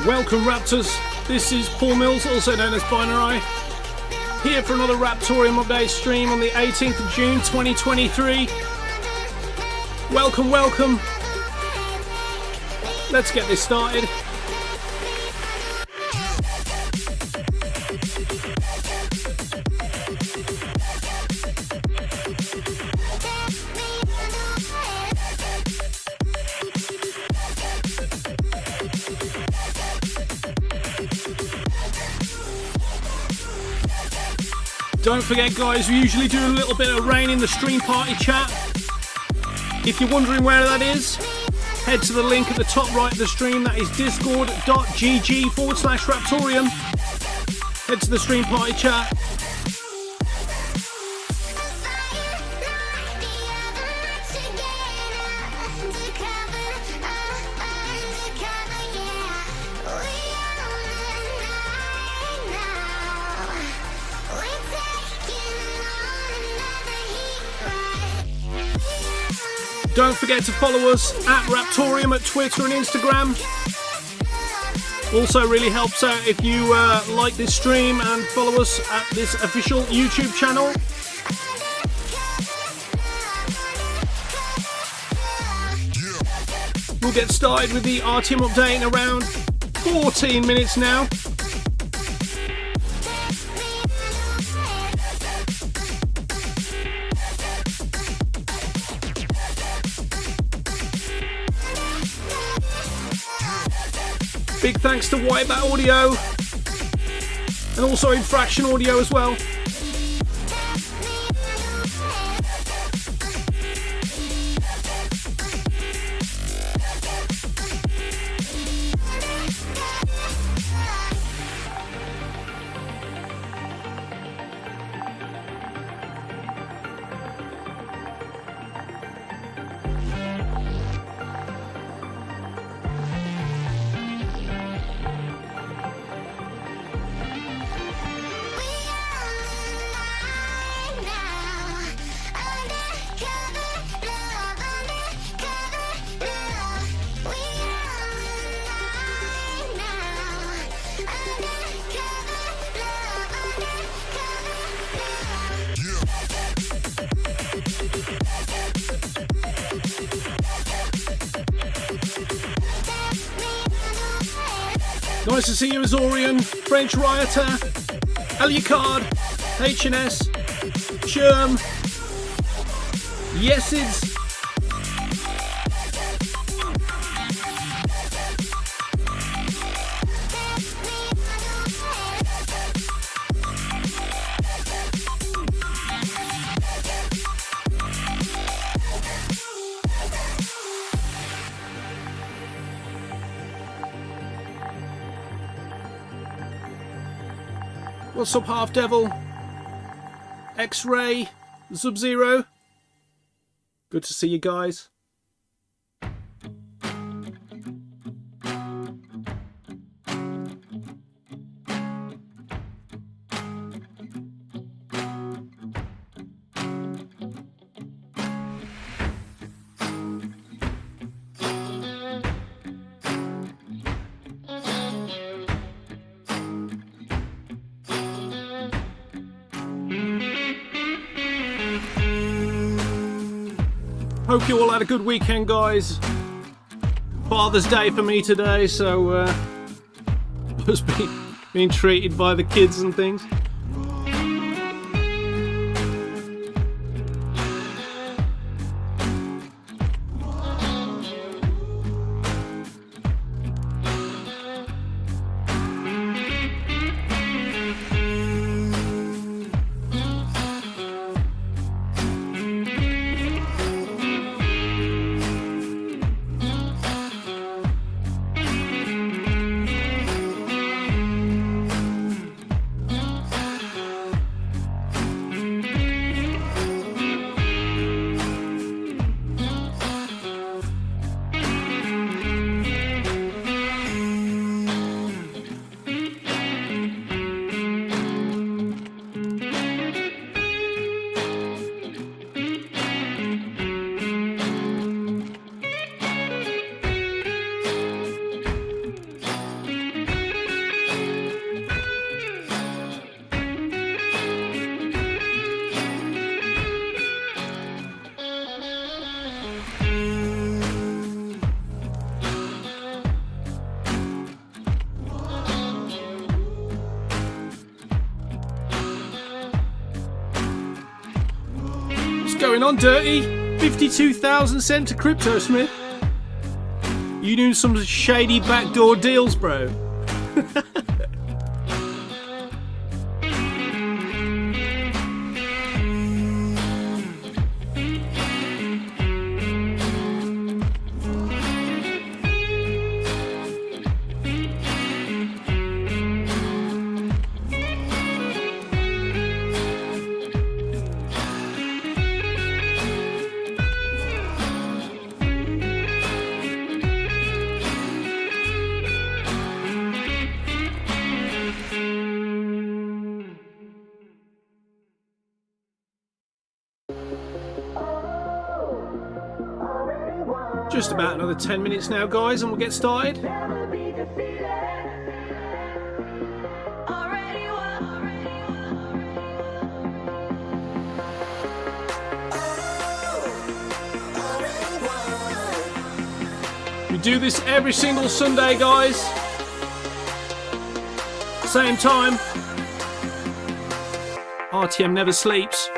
Welcome Raptors, this is Paul Mills, also known as Binarai, here for another Raptoreum update stream on the 18th of June 2023. Welcome, welcome. Let's get this started. Don't forget guys, we usually do a little bit of rain in the stream party chat. If you're wondering where that is, head to the link at the top right of the stream, that is discord.gg/Raptoreum. Head to the stream party chat. Don't forget to follow us at Raptoreum at Twitter and Instagram. Also really helps out if you like this stream and follow us at this official YouTube channel. We'll get started with the RTM update in around 14 minutes now. Big thanks to Whitebat Audio and also Infraction Audio as well. Nice to see you, Azorian, French Rioter, Alucard, HNS, Scherm, Yesids. What's up, Half Devil? X-Ray, Sub-Zero. Good to see you guys. Hope you all had a good weekend, guys. Father's Day for me today, so was being treated by the kids and things. going on, Dirty? 52,000 sent to CryptoSmith. You doing some shady backdoor deals, bro? Just about another 10 minutes now, guys, and we'll get started. We do this every single Sunday, guys. Same time. RTM never sleeps.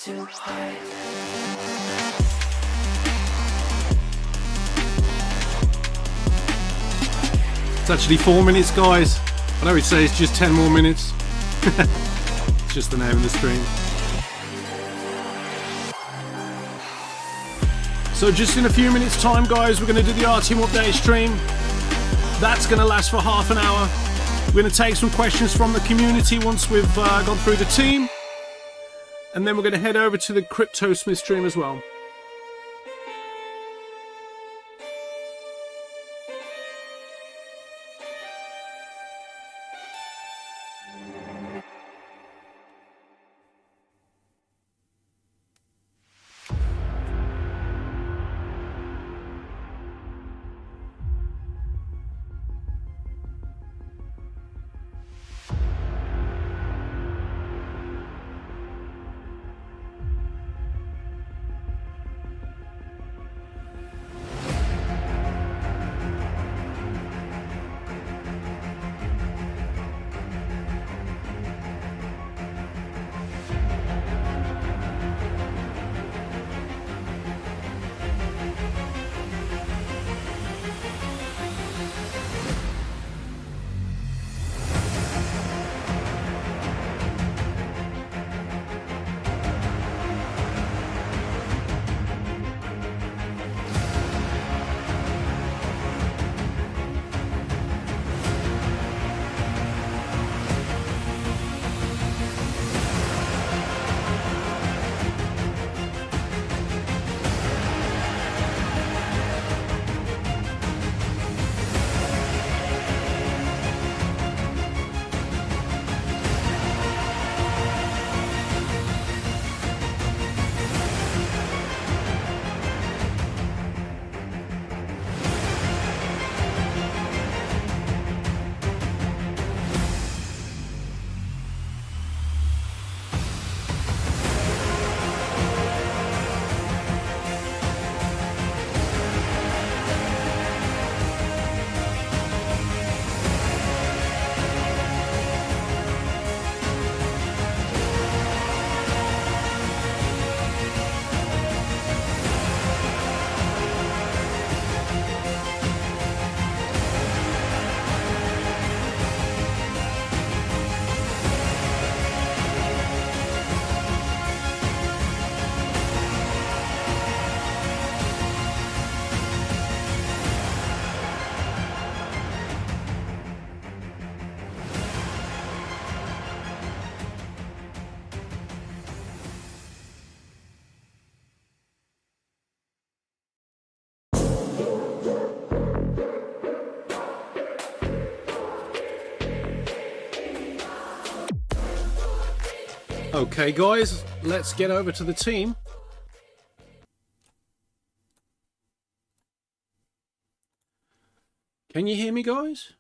to hide. It's actually 4 minutes, guys. I know he'd say it's just 10 more minutes. It's just the name of the stream. So just in a few minutes time, guys, we're going to do the RTM update stream. That's going to last for half an hour. We're going to take some questions from the community once we've gone through the team. And then we're going to head over to the CryptoSmith stream as well. Okay, guys, let's get over to the team. Can you hear me, guys?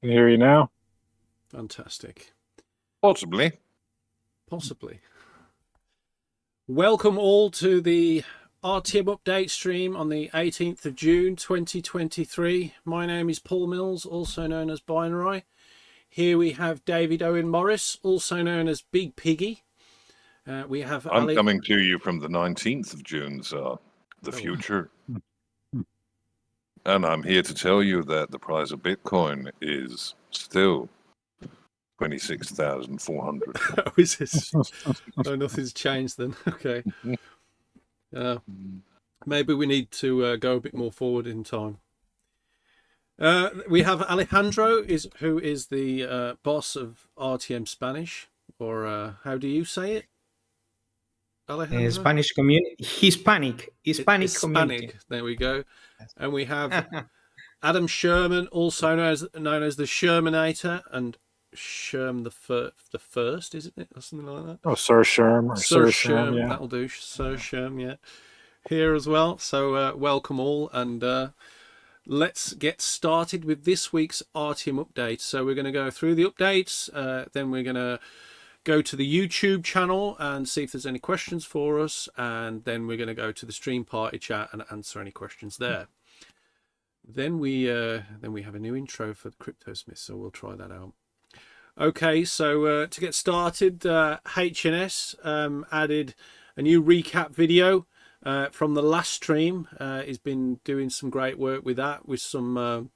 I can hear you now. Fantastic. Possibly. Possibly. Welcome all to the RTM update stream on the 18th of June 2023. My name is Paul Mills, also known as Binarai. Here we have David Owen Morris, also known as BigPiggy. We have I'm coming to you from the 19th of June, sir, the future. And I'm here to tell you that the price of Bitcoin is still 26,400. Oh, is this? Oh, nothing's changed then. Okay. Maybe we need to go a bit more forward in time. We have Alejandro, who is the boss of RTM Spanish, or how do you say it? Alejandro? Spanish community, Hispanic community. There we go. And we have Adam Sherman, also known as the Shermanator, and Scherm the first, isn't it, or something like that? Oh, Sir Scherm. Or Sir Scherm, yeah. That'll do. Sir Scherm, yeah. Here as well. So welcome all, and let's get started with this week's RTM update. So we're going to go through the updates, then we're going to go to the YouTube channel and see if there's any questions for us, and then we're going to go to the stream party chat and answer any questions there. Then we have a new intro for the CryptoSmith, so we'll try that out. Okay, so to get started, HNS added a new recap video from the last stream. He's been doing some great work with that, with some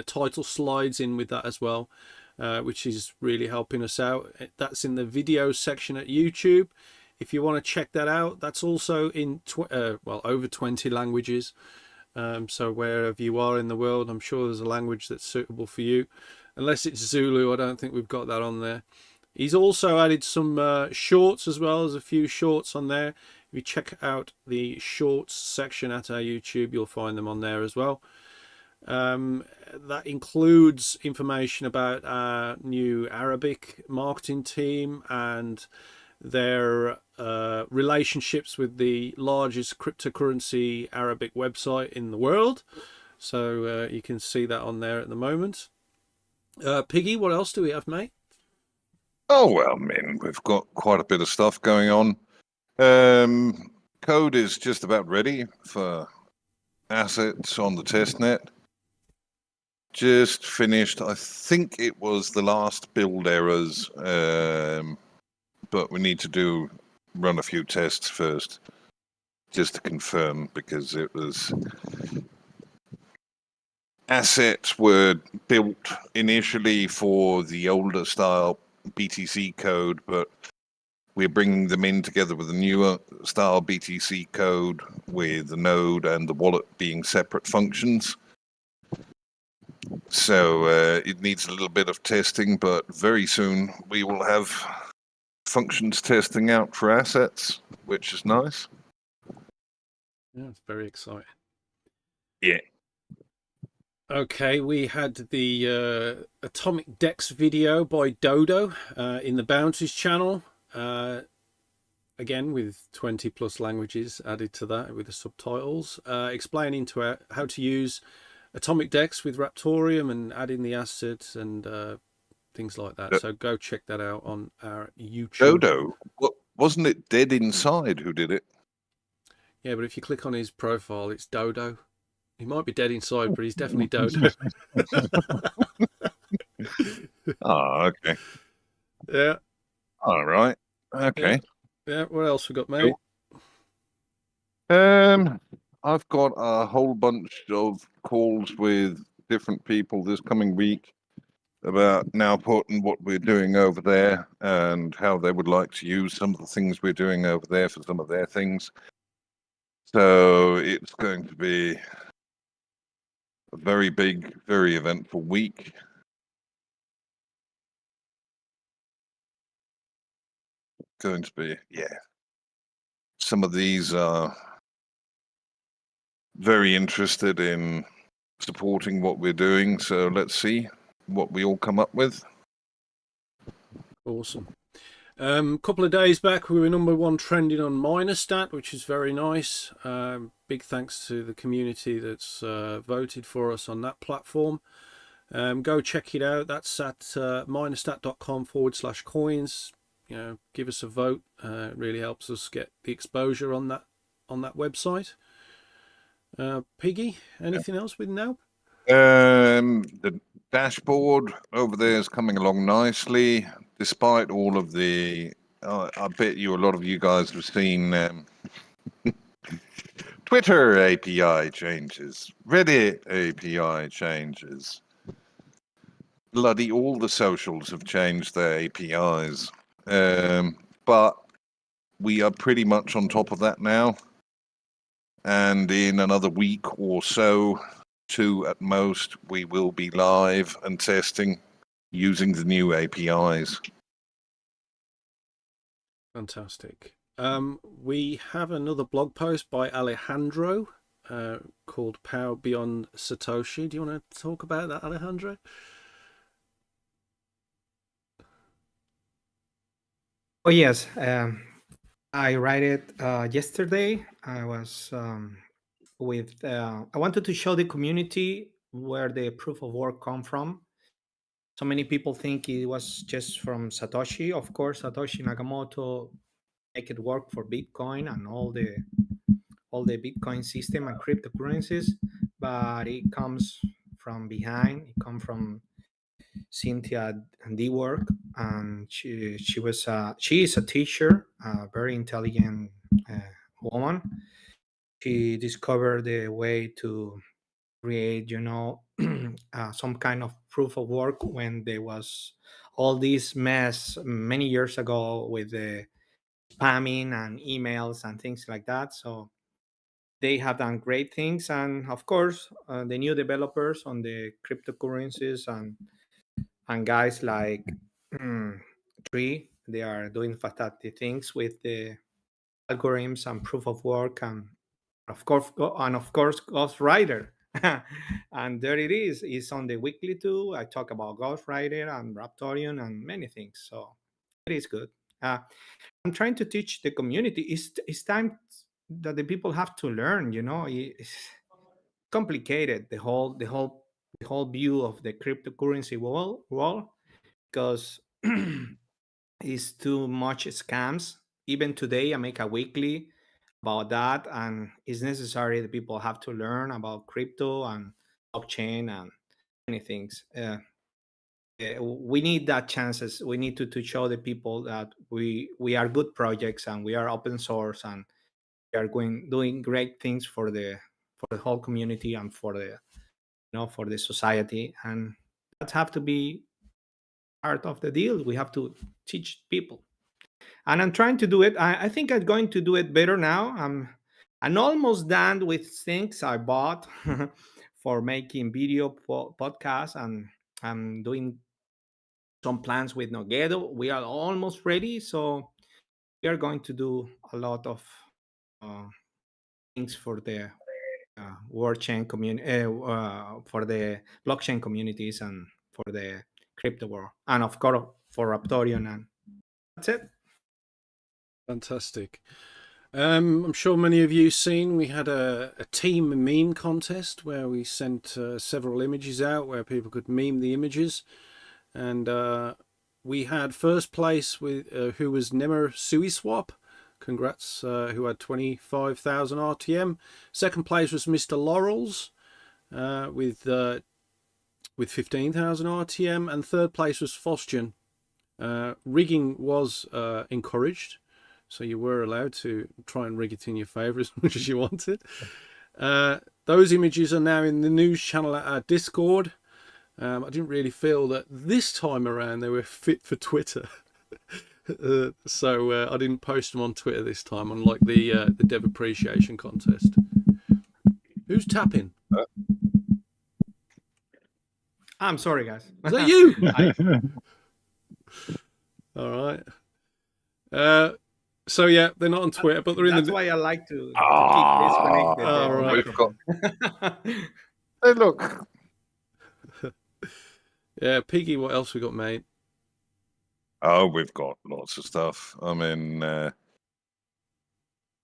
title slides in with that as well, which is really helping us out. That's in the video section at YouTube. If you want to check that out, that's also in over 20 languages. So wherever you are in the world, I'm sure there's a language that's suitable for you. Unless it's Zulu, I don't think we've got that on there. He's also added some shorts as well. There's a few shorts on there. If you check out the shorts section at our YouTube, you'll find them on there as well. That includes information about our new Arabic marketing team and their relationships with the largest cryptocurrency Arabic website in the world. So you can see that on there at the moment. Piggy, what else do we have, mate? Oh, well, man, we've got quite a bit of stuff going on. Code is just about ready for assets on the testnet. Just finished, I think it was the last build errors, but we need to run a few tests first, just to confirm, because it was... Assets were built initially for the older style BTC code, but we're bringing them in together with the newer style BTC code with the node and the wallet being separate functions. So it needs a little bit of testing, but very soon we will have functions testing out for assets, which is nice. Yeah, it's very exciting. Yeah. Okay, we had the Atomic Dex video by Dodo in the Bounties channel. Again, with 20 plus languages added to that with the subtitles, explaining how to use Atomic Dex with Raptoreum and adding the assets and things like that. So go check that out on our YouTube. Dodo? Wasn't it Dead Inside who did it? Yeah, but if you click on his profile, it's Dodo. He might be dead inside, but he's definitely Dodo. Oh, okay. Yeah. All right. Okay. Yeah. What else we got, mate? Cool. I've got a whole bunch of calls with different people this coming week about Nowput and what we're doing over there and how they would like to use some of the things we're doing over there for some of their things. So it's going to be a very big, very eventful week. Going to be, yeah. Some of these are very interested in supporting what we're doing. So let's see what we all come up with. Awesome. Couple of days back, we were #1 trending on Minerstat, which is very nice. Big thanks to the community that's voted for us on that platform. Go check it out. That's at minerstat.com/coins. You know, give us a vote. It really helps us get the exposure on that website. Piggy, anything else with now? The dashboard over there is coming along nicely, despite all of the. I bet you a lot of you guys have seen Twitter API changes, Reddit API changes. Bloody all the socials have changed their APIs, but we are pretty much on top of that now. And in another week or so, 2 at most, we will be live and testing using the new APIs. Fantastic. We have another blog post by Alejandro called Power Beyond Satoshi. Do you want to talk about that, Alejandro? Oh, yes. I write it yesterday. I was I wanted to show the community where the proof of work come from. So many people think it was just from Satoshi. Of course, Satoshi Nakamoto make it work for Bitcoin and all the Bitcoin system and cryptocurrencies, but it comes from behind. It comes from Cynthia D work, and she is a teacher, a very intelligent woman. She discovered the way to create, some kind of proof of work when there was all this mess many years ago with the spamming and emails and things like that. So they have done great things, and of course, the new developers on the cryptocurrencies and guys like Tree, they are doing fantastic things with the algorithms and proof of work, and of course Ghostwriter. And there it is. It's on the weekly too. I talk about Ghostwriter and Raptoreum and many things. So it is good. I'm trying to teach the community. It's time that the people have to learn. It's complicated, the whole view of the cryptocurrency world, because it's too much scams. Even today, I make a weekly about that, and it's necessary that people have to learn about crypto and blockchain and many things. We need that chances. We need to show the people that we are good projects and we are open source, and we are doing great things for the whole community and for the society, and that have to be part of the deal. We have to teach people, and I'm trying to do it. I think I'm going to do it better now. I'm almost done with things I bought for making video podcasts, and I'm doing some plans with Noguedo. We are almost ready, so we are going to do a lot of uh, things for the world chain community, for the blockchain communities, and for the crypto world, and of course for Raptoreum, and that's it. Fantastic. I'm sure many of you seen we had a team meme contest where we sent several images out where people could meme the images, and we had first place with who was Nemer Suiswap. Congrats, who had 25,000 RTM. Second place was Mr. Laurels with 15,000 RTM, and third place was Fosgen. Rigging was encouraged, so you were allowed to try and rig it in your favour as much as you wanted. Those images are now in the news channel at our Discord. I didn't really feel that this time around they were fit for Twitter. So I didn't post them on Twitter this time, unlike the Dev Appreciation Contest. Who's tapping? I'm sorry, guys. Is that you? All right. So yeah, they're not on Twitter, but they're in the. That's why I like to keep disconnected. Oh, right. We've got. Hey, look. Yeah, Piggy. What else we got, mate? Oh, we've got lots of stuff. I mean,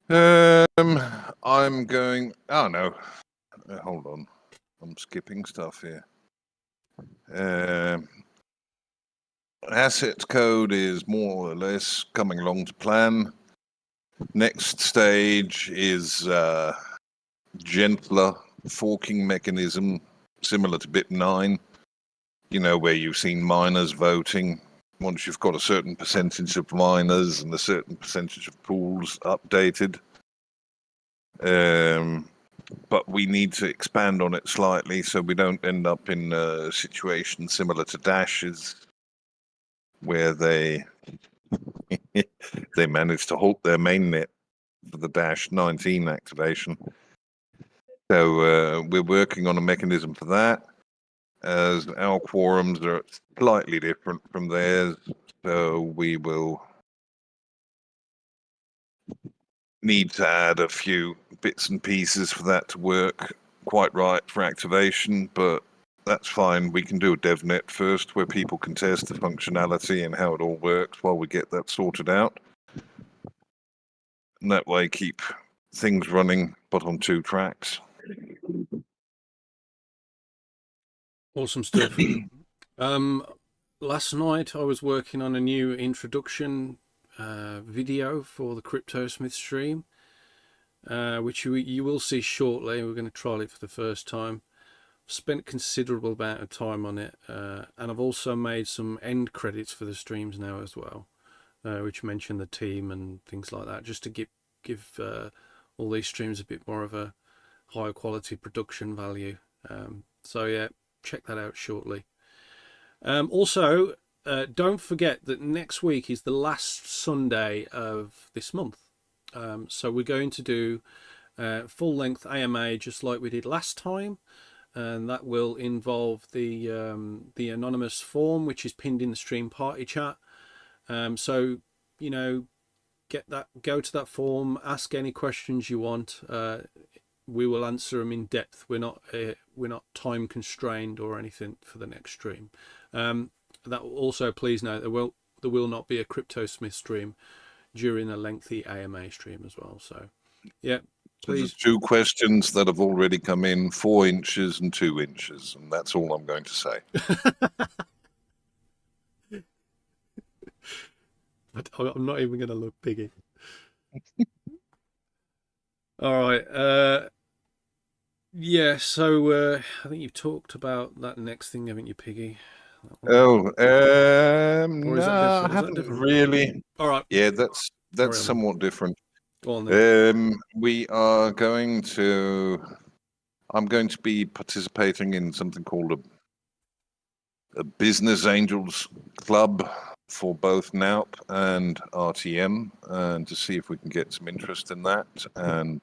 I'm going. Oh no, hold on. I'm skipping stuff here. Asset code is more or less coming along to plan. Next stage is gentler forking mechanism, similar to BIP9. You know, where you've seen miners voting. Once you've got a certain percentage of miners and a certain percentage of pools updated. But we need to expand on it slightly so we don't end up in a situation similar to Dash's, where they managed to halt their mainnet for the Dash 19 activation. So we're working on a mechanism for that, as our quorums are slightly different from theirs, so we will need to add a few bits and pieces for that to work quite right for activation, but that's fine. We can do a DevNet first where people can test the functionality and how it all works while we get that sorted out. And that way keep things running, but on 2 tracks. Awesome stuff. Last night I was working on a new introduction video for the CryptoSmith stream, which you will see shortly. We're going to trial it for the first time. spent a considerable amount of time on it, and I've also made some end credits for the streams now as well, which mention the team and things like that, just to give all these streams a bit more of a higher quality production value. So yeah, check that out shortly. Also, don't forget that next week is the last Sunday of this month. So we're going to do full-length AMA just like we did last time, and that will involve the anonymous form, which is pinned in the stream party chat. So you know, go to that form, ask any questions you want. We will answer them in depth. We're not time constrained or anything for the next stream. That will also, please note, there will not be a CryptoSmith stream during a lengthy AMA stream as well. So yeah, please. There's 2 questions that have already come in, 4 inches and 2 inches, and that's all I'm going to say. I'm not even going to look piggy. All right. Yeah, so I think you've talked about that next thing, haven't you, Piggy? Oh, Or is that no, I different? haven't really. All right. Yeah, that's somewhat different. Go on then. We are going to. I'm going to be participating in something called a Business Angels Club for both NAUP and RTM, and to see if we can get some interest in that. And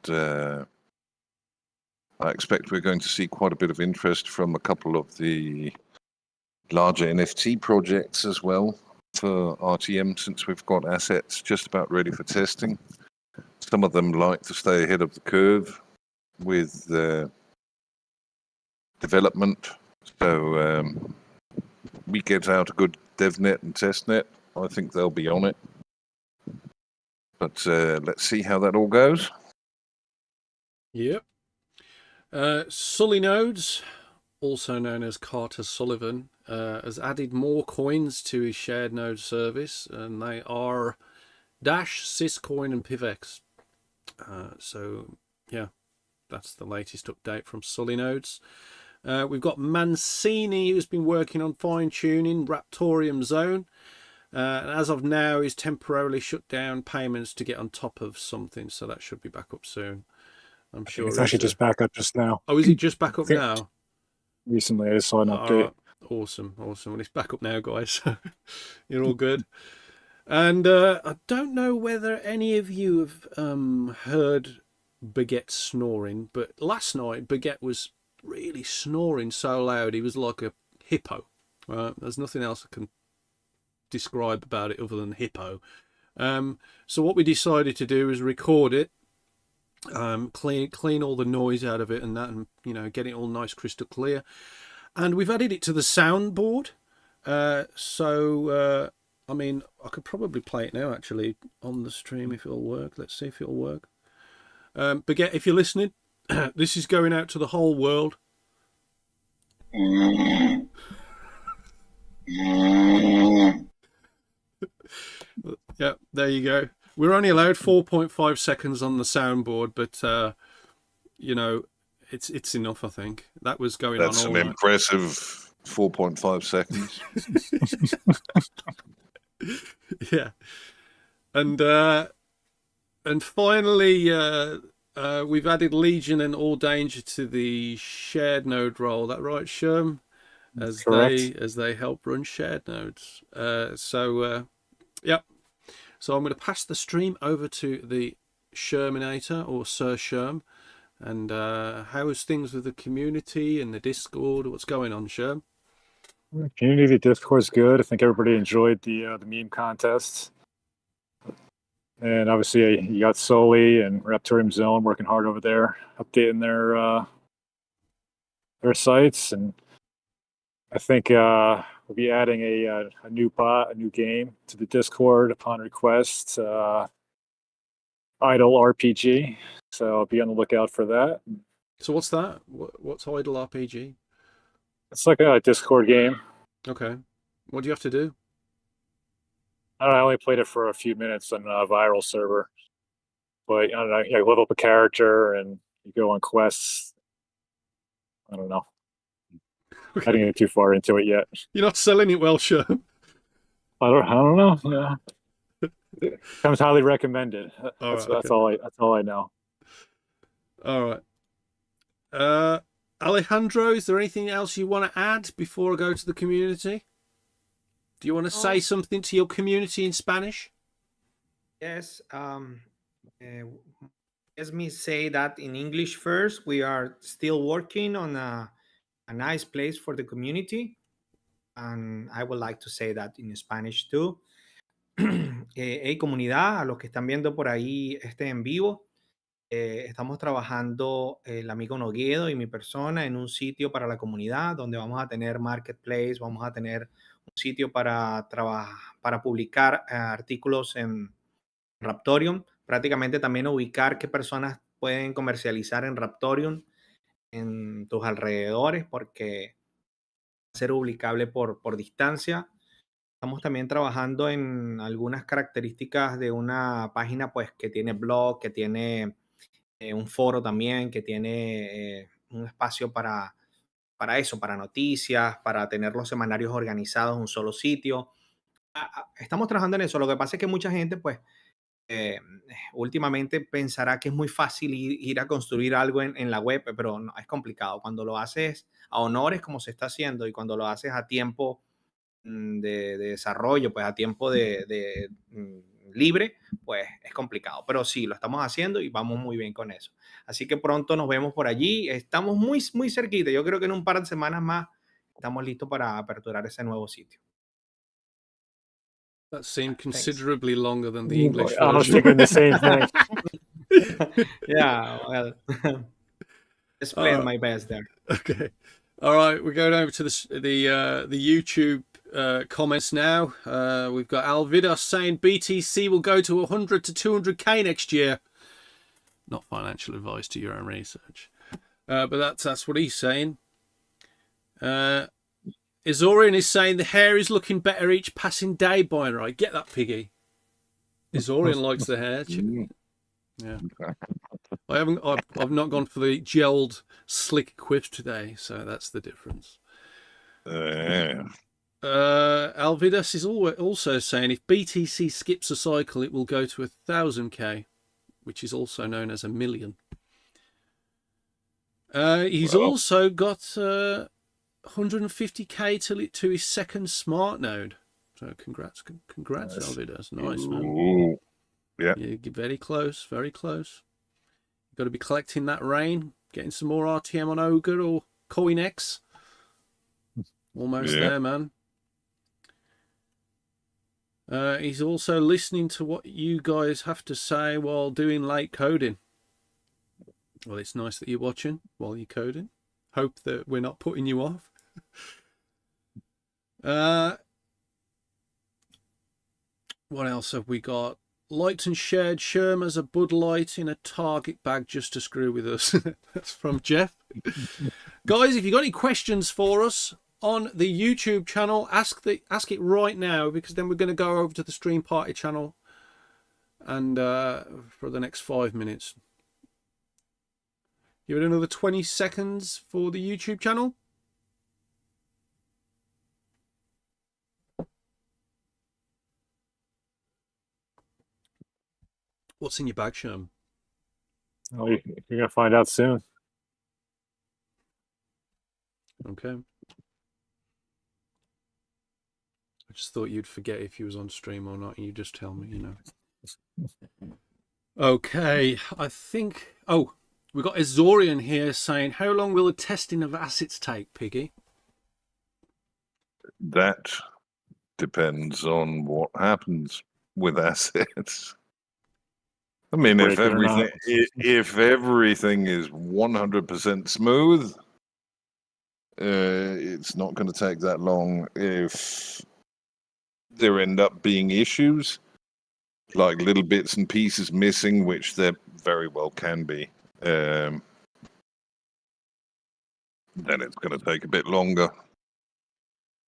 I expect we're going to see quite a bit of interest from a couple of the larger NFT projects as well for RTM, since we've got assets just about ready for testing. Some of them like to stay ahead of the curve with development. So we get out a good DevNet and testnet, I think they'll be on it. But let's see how that all goes. Yep. Sully Nodes, also known as Carter Sullivan, has added more coins to his shared node service, and they are Dash, Syscoin, and PivX. So yeah, that's the latest update from Sully Nodes. We've got Mancini, who's been working on fine-tuning Raptoreum Zone, and as of now he's temporarily shut down payments to get on top of something, so that should be back up soon. I'm sure it's actually just back up just now. Oh, is it just back up now? Recently, I just saw an update. Right. Awesome. Well, it's back up now, guys. You're all good. And I don't know whether any of you have heard Baguette snoring, but last night Baguette was really snoring so loud he was like a hippo. There's nothing else I can describe about it other than hippo. So what we decided to do is record it, clean all the noise out of it and that, and get it all nice crystal clear. And we've added it to the soundboard. I mean, I could probably play it now actually on the stream if it'll work. Let's see if it'll work. Baguette, if you're listening, this is going out to the whole world. Yeah, there you go. We're only allowed 4.5 seconds on the soundboard, but it's enough, I think. That was going That's on all an night. impressive 4.5 seconds. Yeah. And finally, we've added Legion and All Danger to the shared node role. That right, Scherm? As they help run shared nodes. Yep. So I'm going to pass the stream over to the Scherminator, or Sir Scherm. And how's things with the community and the Discord? What's going on, Scherm? The community, the Discord's good. I think everybody enjoyed the meme contest. And obviously, you got Soli and Raptoreum Zone working hard over there, updating their sites. And I think we'll be adding a new bot, a new game to the Discord upon request. Idle RPG. So be on the lookout for that. So what's that? What's Idle RPG? It's like a Discord game. Okay. What do you have to do? I don't know, I only played it for a few minutes on a viral server. But I don't know, you level up a character and you go on quests. I don't know. I didn't get too far into it yet. You're not selling it well, Scherm. I don't know. Yeah. It comes highly recommended. That's Okay. that's all I know. All right. Alejandro, is there anything else you want to add before I go to the community? Do you want to say something to your community in Spanish? Yes. Let me say that in English first. We are still working on a nice place for the community. And I would like to say that in Spanish too. Hey, comunidad, a los que están viendo por ahí en vivo, estamos trabajando el amigo Noguedo y mi persona en un sitio para la comunidad donde vamos a tener marketplace, vamos a tener un sitio para publicar artículos en Raptoreum, prácticamente también ubicar qué personas pueden comercializar en Raptoreum en tus alrededores, porque va a ser publicable por distancia. Estamos también trabajando en algunas características de una página pues que tiene blog, que tiene un foro también, que tiene un espacio para eso, para noticias, para tener los semanarios organizados en un solo sitio. Estamos trabajando en eso. Lo que pasa es que mucha gente pues últimamente pensará que es muy fácil ir a construir algo en la web, pero no, es complicado. Cuando lo haces a honores como se está haciendo y cuando lo haces a tiempo de desarrollo, pues a tiempo de libre, pues es complicado. Pero sí, lo estamos haciendo y vamos muy bien con eso. Así que pronto nos vemos por allí. Estamos muy, muy cerquita. Yo creo que en un par de semanas más estamos listos para aperturar ese nuevo sitio. That seemed considerably longer than the English I was version. thinking the same thing. Yeah, well, just playing my best there. Okay. All right, we're going over to the YouTube comments now. We've got Alvidas saying BTC will go to 100 to 200k next year. Not financial advice, to your own research. But that's what he's saying. Izorian is saying the hair is looking better each passing day, Binarai. Get that, Piggy. Izorian likes the hair. Yeah. I've not gone for the gelled slick quiff today, so that's the difference. Alvidas is also saying if BTC skips a cycle, it will go to 1,000k, which is also known as 1 million. He's also got 150k to his second smart node. So congrats, Alvidas. Nice, man. Ooh. Yeah. You're very close, very close. You've got to be collecting that rain, getting some more RTM on Ogre or CoinX. Almost there, man. He's also listening to what you guys have to say while doing late coding. Well, it's nice that you're watching while you're coding. Hope that we're not putting you off. What else have we got? Liked and shared Scherm as a Bud Light in a Target bag just to screw with us. That's from Jeff. Guys, if you've got any questions for us on the YouTube channel, ask it right now, because then we're going to go over to the Stream Party channel and for the next 5 minutes. Give it another 20 seconds for the YouTube channel. What's in your bag, Scherm? Oh, you're going to find out soon. Okay. I just thought you'd forget if you was on stream or not. You just tell me, you know. Okay, I think... Oh, we've got Azorian here saying, how long will the testing of assets take, Piggy? That depends on what happens with assets. I mean, if everything is 100% smooth, it's not going to take that long. If there end up being issues, like little bits and pieces missing, which there very well can be, then it's going to take a bit longer.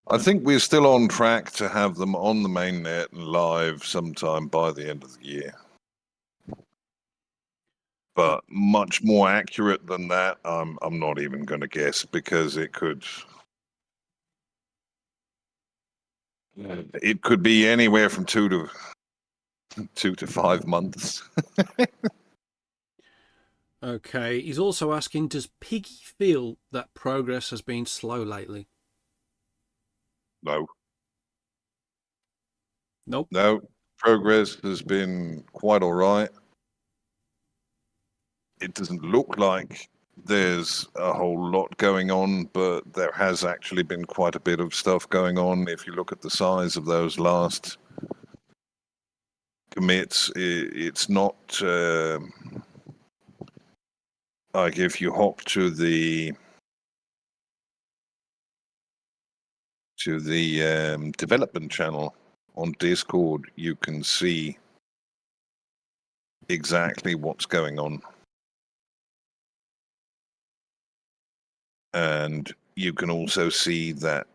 I think we're still on track to have them on the mainnet and live sometime by the end of the year. But much more accurate than that, I'm not even going to guess, because it could It could be anywhere from 2 to 5 months. Okay. He's also asking, does Piggy feel that progress has been slow lately? No. Nope. No. Progress has been quite all right. It doesn't look like there's a whole lot going on, but there has actually been quite a bit of stuff going on. If you look at the size of those last commits, it's not like if you hop to the development channel on Discord, you can see exactly what's going on. And you can also see that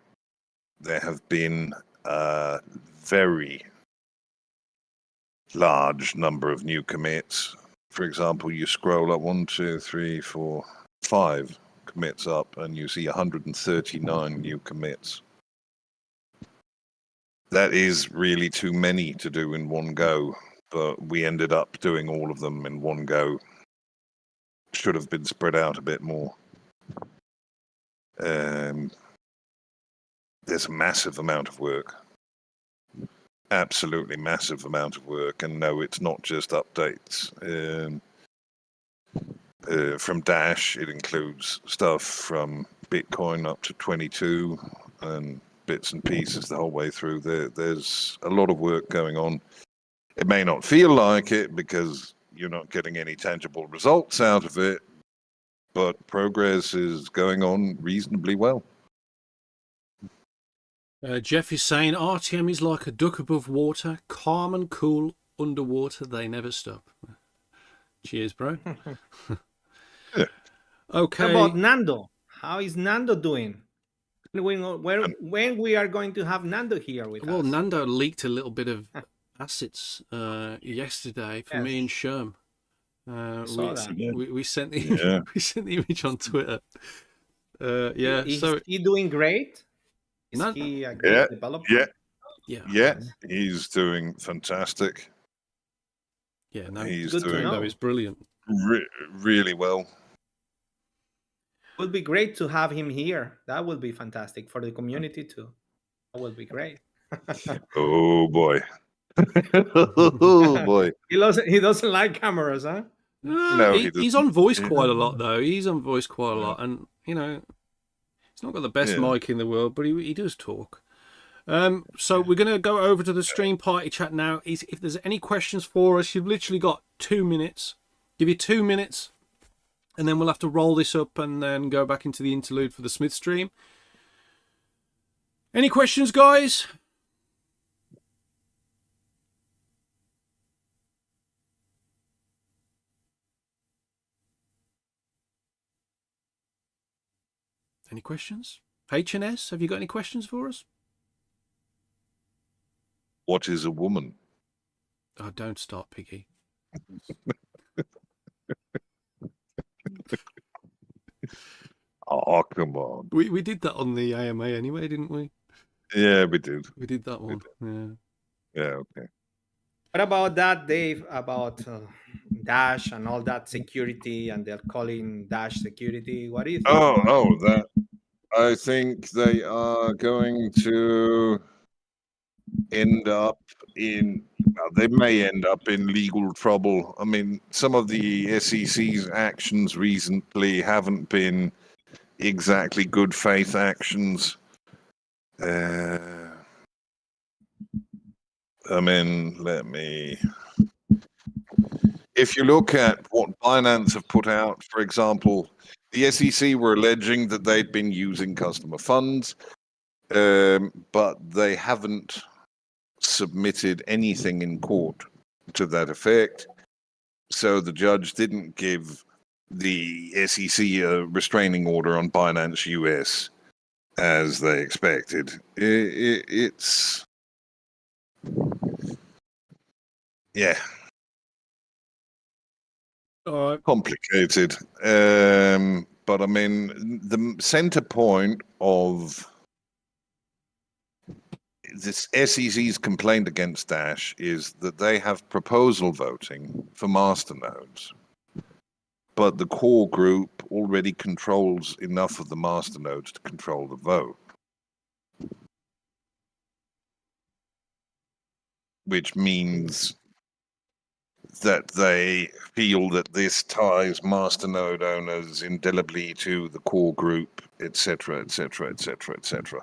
there have been a very large number of new commits. For example, you scroll up 1, 2, 3, 4, 5 commits up, and you see 139 new commits. That is really too many to do in one go, but we ended up doing all of them in one go. Should have been spread out a bit more. There's a massive amount of work. Absolutely massive amount of work. And no, it's not just updates. From Dash, it includes stuff from Bitcoin up to 22 and bits and pieces the whole way through. There's a lot of work going on. It may not feel like it because you're not getting any tangible results out of it, but progress is going on reasonably well. Jeff is saying RTM is like a duck above water, calm and cool underwater. They never stop. Cheers, bro. Okay. What about Nando? How is Nando doing? When we are going to have Nando here with us? Well, Nando leaked a little bit of assets yesterday for me and Scherm. We sent the we sent the image on Twitter. Is he doing great? Is he a good developer? Yeah, he's doing fantastic. Yeah, no, he's doing Nando is brilliant. Really well. It would be great to have him here. That would be fantastic for the community too. That would be great. Oh boy. Oh boy. He doesn't like cameras, huh? No, he's on voice quite a lot though. He's on voice quite a lot, and you know, he's not got the best mic in the world, but he does talk. So we're going to go over to the stream party chat now. If there's any questions for us, you've literally got 2 minutes. Give you 2 minutes, and then we'll have to roll this up and then go back into the interlude for the Smith stream. Any questions, guys? Any questions? H&S, have you got any questions for us? What is a woman? Oh, don't start, Piggy. Oh, come on. We did that on the AMA anyway, didn't we? Yeah, we did. We did that one. Yeah, okay. What about that, Dave, about Dash and all that security, and they're calling Dash security? What do you think? That. I think they are going to end up in, well, they may end up in legal trouble. I mean, some of the SEC's actions recently haven't been exactly good faith actions. I mean, if you look at what Binance have put out, for example, the SEC were alleging that they'd been using customer funds, but they haven't submitted anything in court to that effect. So the judge didn't give the SEC a restraining order on Binance US as they expected. It's complicated. But I mean, the center point of this SEC's complaint against Dash is that they have proposal voting for masternodes, but the core group already controls enough of the masternodes to control the vote, which means that they feel that this ties masternode owners indelibly to the core group, etc., etc., etc., etc.,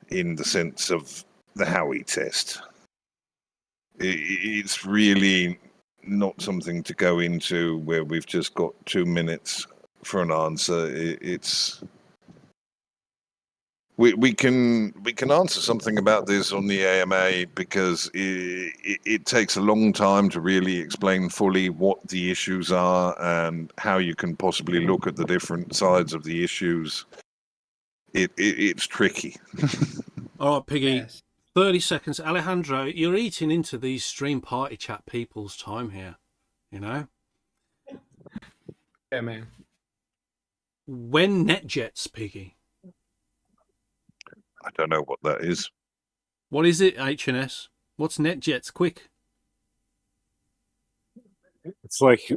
in the sense of the Howey test. It's really not something to go into where we've just got 2 minutes for an answer. We can answer something about this on the AMA because it takes a long time to really explain fully what the issues are and how you can possibly look at the different sides of the issues. It's tricky. All right, Piggy. Yes. 30 seconds. Alejandro, you're eating into these stream party chat people's time here, you know? Yeah, man. When NetJets, Piggy? I don't know what that is. What is it, HNS? What's NetJets? Quick. It's like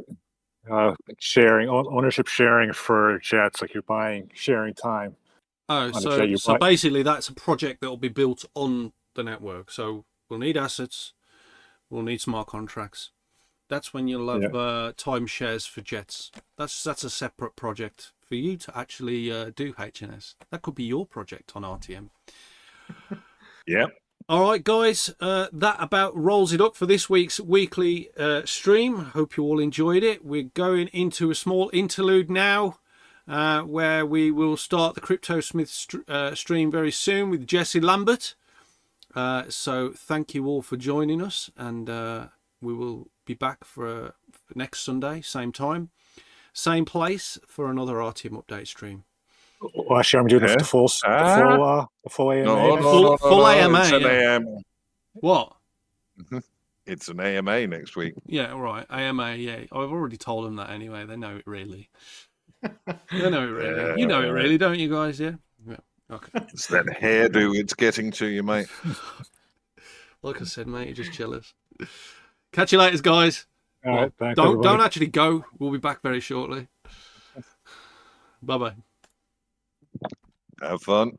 sharing, ownership sharing for jets. Like you're buying, sharing time. Oh, On a jet you so buy. basically that's a project that will be built on the network. So we'll need assets. We'll need smart contracts. That's when you'll have timeshares for jets. That's a separate project for you to actually do, HNS. That could be your project on RTM. Yeah. All right, guys, that about rolls it up for this week's weekly stream. Hope you all enjoyed it. We're going into a small interlude now where we will start the CryptoSmith stream very soon with Jesse Lambert. So thank you all for joining us, and we will be back for next Sunday, same time, same place, for another RTM update stream. Well, actually, I'm doing the full AMA. No, Full AMA. It's an Yeah. AMA. What? It's an AMA next week. Yeah, right. AMA, yeah. I've already told them that anyway. They know it really. They know it really. You know it really, don't you guys? Yeah? Yeah. Okay. It's that hairdo it's getting to you, mate. Like I said, mate, you're just jealous. Catch you later, guys. All right, thanks, Don't everybody. actually go. We'll be back very shortly. Bye-bye. Have fun.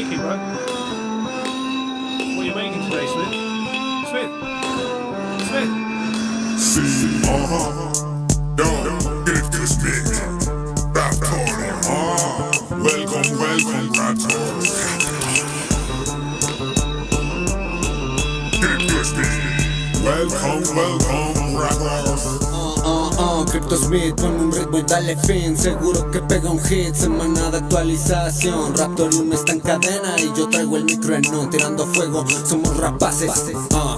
making, bro? What are you making today, Smith? Smith? Smith? See, yo, get it to Smith. Raptoreum, welcome, welcome, Raptoreum. Get it to Smith. Welcome, welcome, Raptoreum. CryptoSmith, ponme un ritmo y dale fin. Seguro que pega un hit, semana de actualización. Raptoreum está en cadena y yo traigo el micro en no. Tirando fuego, somos rapaces.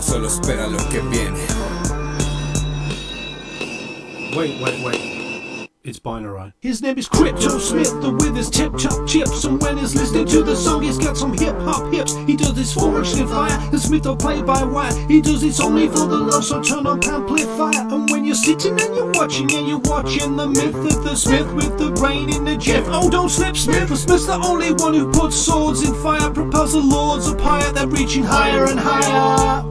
Solo espera lo que viene. Wait. It's Binarai. His name is CryptoSmith, with his tip-top chips. And when he's listening to the song, he's got some hip-hop hips. He does this for Infraction fire, and Smith will play by wire. He does this only for the love, so turn on amplifier. And when you're sitting and you're watching the myth of the Smith with the brain in the jiff. Oh, don't slip, Smith, for Smith's the only one who puts swords in fire. Propels the lords up higher, they're reaching higher and higher.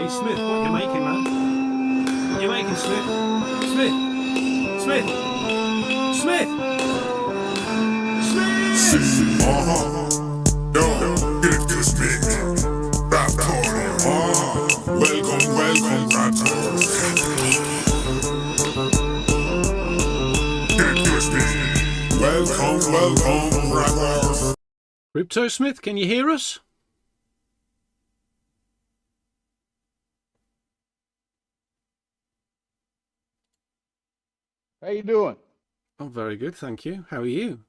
Smith, what you making, man? What you making, Smith? Smith! Smith! Smith! Smith! See, yo, get it to Smith. Raptoreum, welcome, welcome, Raptoreum. Get it to Smith. Welcome, welcome, Raptoreum. CryptoSmith, can you hear us? How you doing? Oh, very good, thank you. How are you?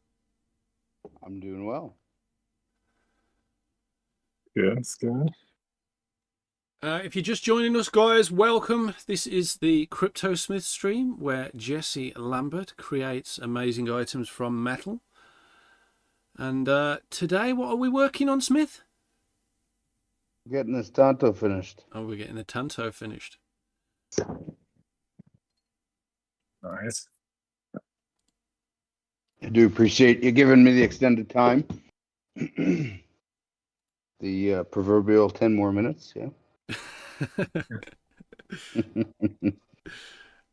I'm doing well. Good, it's good. If you're just joining us, guys, welcome. This is the CryptoSmith stream where Jesse Lambert creates amazing items from metal. And today, what are we working on, Smith? Getting this Tonto finished. Oh, we're getting the Tanto finished. Nice. I do appreciate you giving me the extended time. The proverbial 10 more minutes, yeah.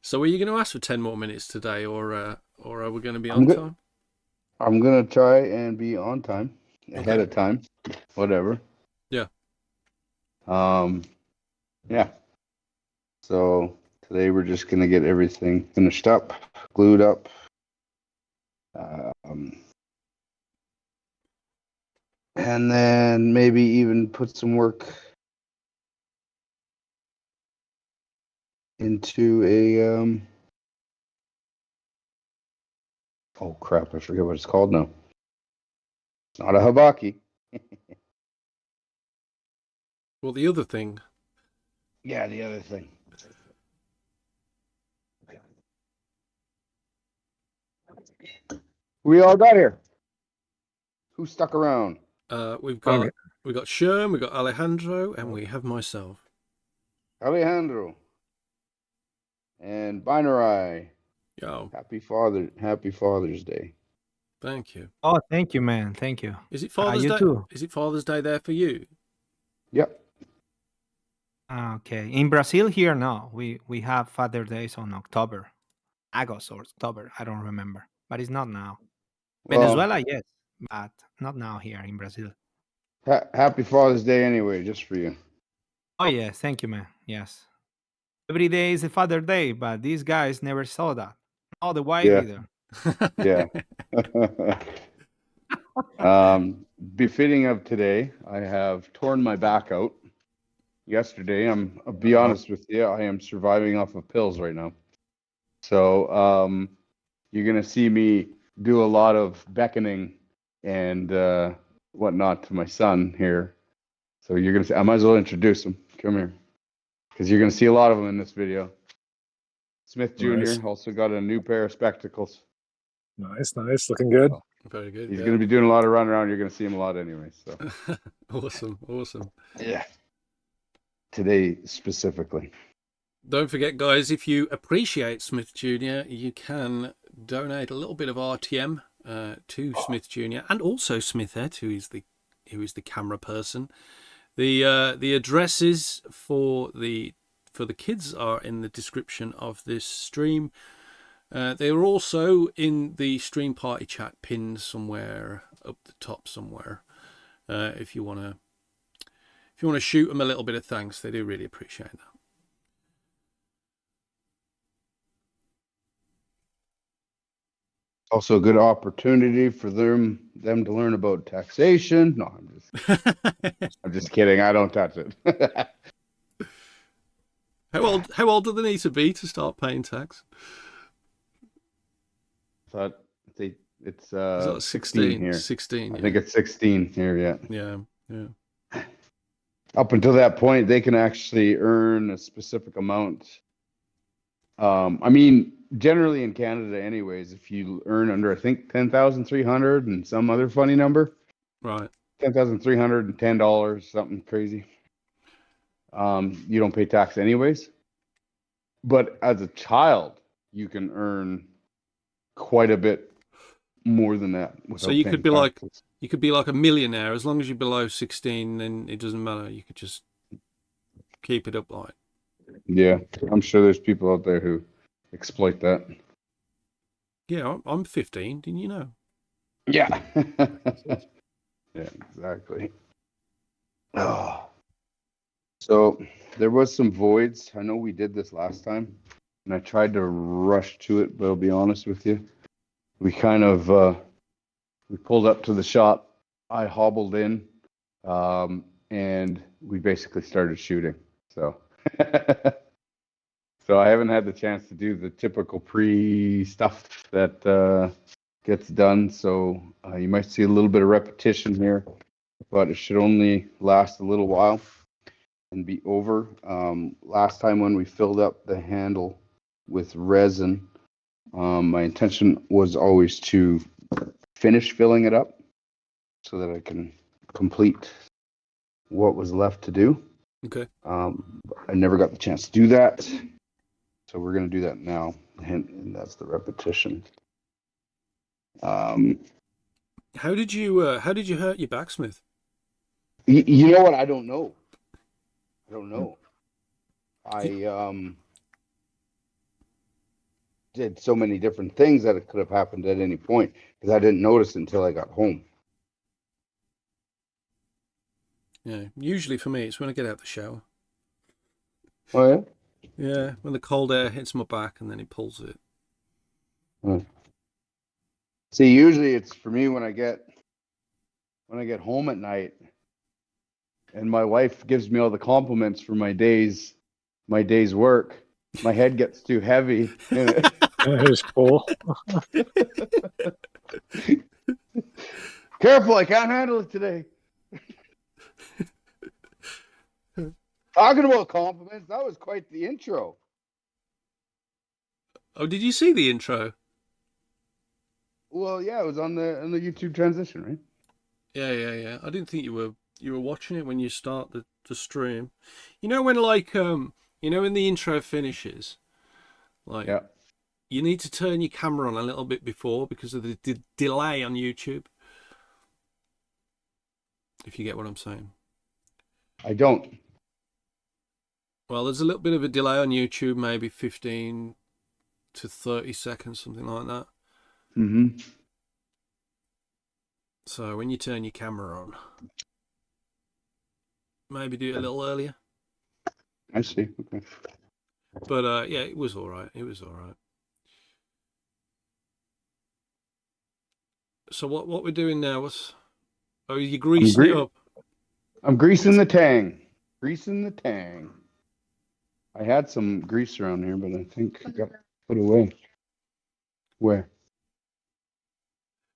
So are you going to ask for 10 more minutes today, or are we going to be on time? I'm going to try and be on time, ahead of time, whatever. Yeah. Yeah. So today we're just going to get everything finished up, glued up. And then maybe even put some work into a oh crap, I forget what it's called now. It's not a habaki. Well, the other thing. Yeah, the other thing. We all got here. Who stuck around? We've got Scherm, we've got Alejandro, and we have myself. Alejandro. And Binarai. Yo, Happy Father's Day. thank you. Oh, thank you, man. Thank you. Is it Father's you Day? too. Is it Father's Day there for you? Yep. Okay. In Brazil here, no. We have Father's Days on August or October. I don't remember. But it's not now. Well, Venezuela, yes. But not now here in Brazil. Happy Father's Day anyway, just for you. Oh, yes. Thank you, man. Yes. Every day is a Father's Day, but these guys never saw that. Oh, the wife Yeah. either. Yeah. Befitting of today, I have torn my back out yesterday. I'll be honest with you, I am surviving off of pills right now. So you're going to see me do a lot of beckoning and whatnot to my son here. So you're going to see, I might as well introduce him. Come here. Because you're going to see a lot of them in this video. SmithJr. Nice. Also got a new pair of spectacles. Nice. Looking good. Very good. He's going to be doing a lot of run around. You're going to see him a lot anyway. So Awesome. yeah. Today specifically. Don't forget, guys, if you appreciate SmithJr, you can donate a little bit of RTM to SmithJr and also Smithette, who is the camera person. The addresses for the kids are in the description of this stream. They're also in the stream party chat pinned somewhere up the top somewhere. If you want to shoot them a little bit of thanks, they do really appreciate that. Also a good opportunity for them to learn about taxation. No, I'm just kidding. I don't touch it. How old do they need to be to start paying tax? Thought it's Is that 16 here. 16. I think it's 16 here. Yeah. Yeah. Up until that point, they can actually earn a specific amount. I mean, generally in Canada, anyways, if you earn under, I think, 10,300 and some other funny number, Right. $10,310, something crazy. You don't pay tax anyways. But as a child, you can earn quite a bit more than that. So you could be like a millionaire as long as you're below 16. Then it doesn't matter. You could just keep it up like. Yeah, I'm sure there's people out there who exploit that. Yeah, I'm 15. Didn't you know? Yeah. Yeah, exactly. Oh. So there was some voids. I know we did this last time, and I tried to rush to it, but I'll be honest with you. We kind of we pulled up to the shop. I hobbled in, and we basically started shooting. So, so I haven't had the chance to do the typical pre-stuff that gets done. So you might see a little bit of repetition here, but it should only last a little while and be over. Last time when we filled up the handle with resin, my intention was always to finish filling it up so that I can complete what was left to do. Okay. I never got the chance to do that, so we're going to do that now, and that's the repetition. How did you hurt your back, Smith? You know what? I don't know. I did so many different things that it could have happened at any point because I didn't notice it until I got home. Yeah, usually for me it's when I get out of the shower. Oh yeah? Yeah, when the cold air hits my back and then it pulls it. See, usually it's for me when I get home at night and my wife gives me all the compliments for my day's work. My head gets too heavy. It was cool. Careful, I can't handle it today. Talking about compliments, that was quite the intro. Oh, did you see the intro? Well, yeah, it was on the YouTube transition, right? Yeah. I didn't think you were watching it when you start the stream. You know when when the intro finishes, like yeah. You need to turn your camera on a little bit before because of the delay on YouTube. If you get what I'm saying. I don't. Well, there's a little bit of a delay on YouTube, maybe 15 to 30 seconds, something like that. Mm-hmm. So when you turn your camera on, maybe do it a little earlier. I see. Okay. But yeah, it was all right. So what we're doing now is, you're greasing it up. I'm greasing the tang. I had some grease around here, but I think it got put away. Where?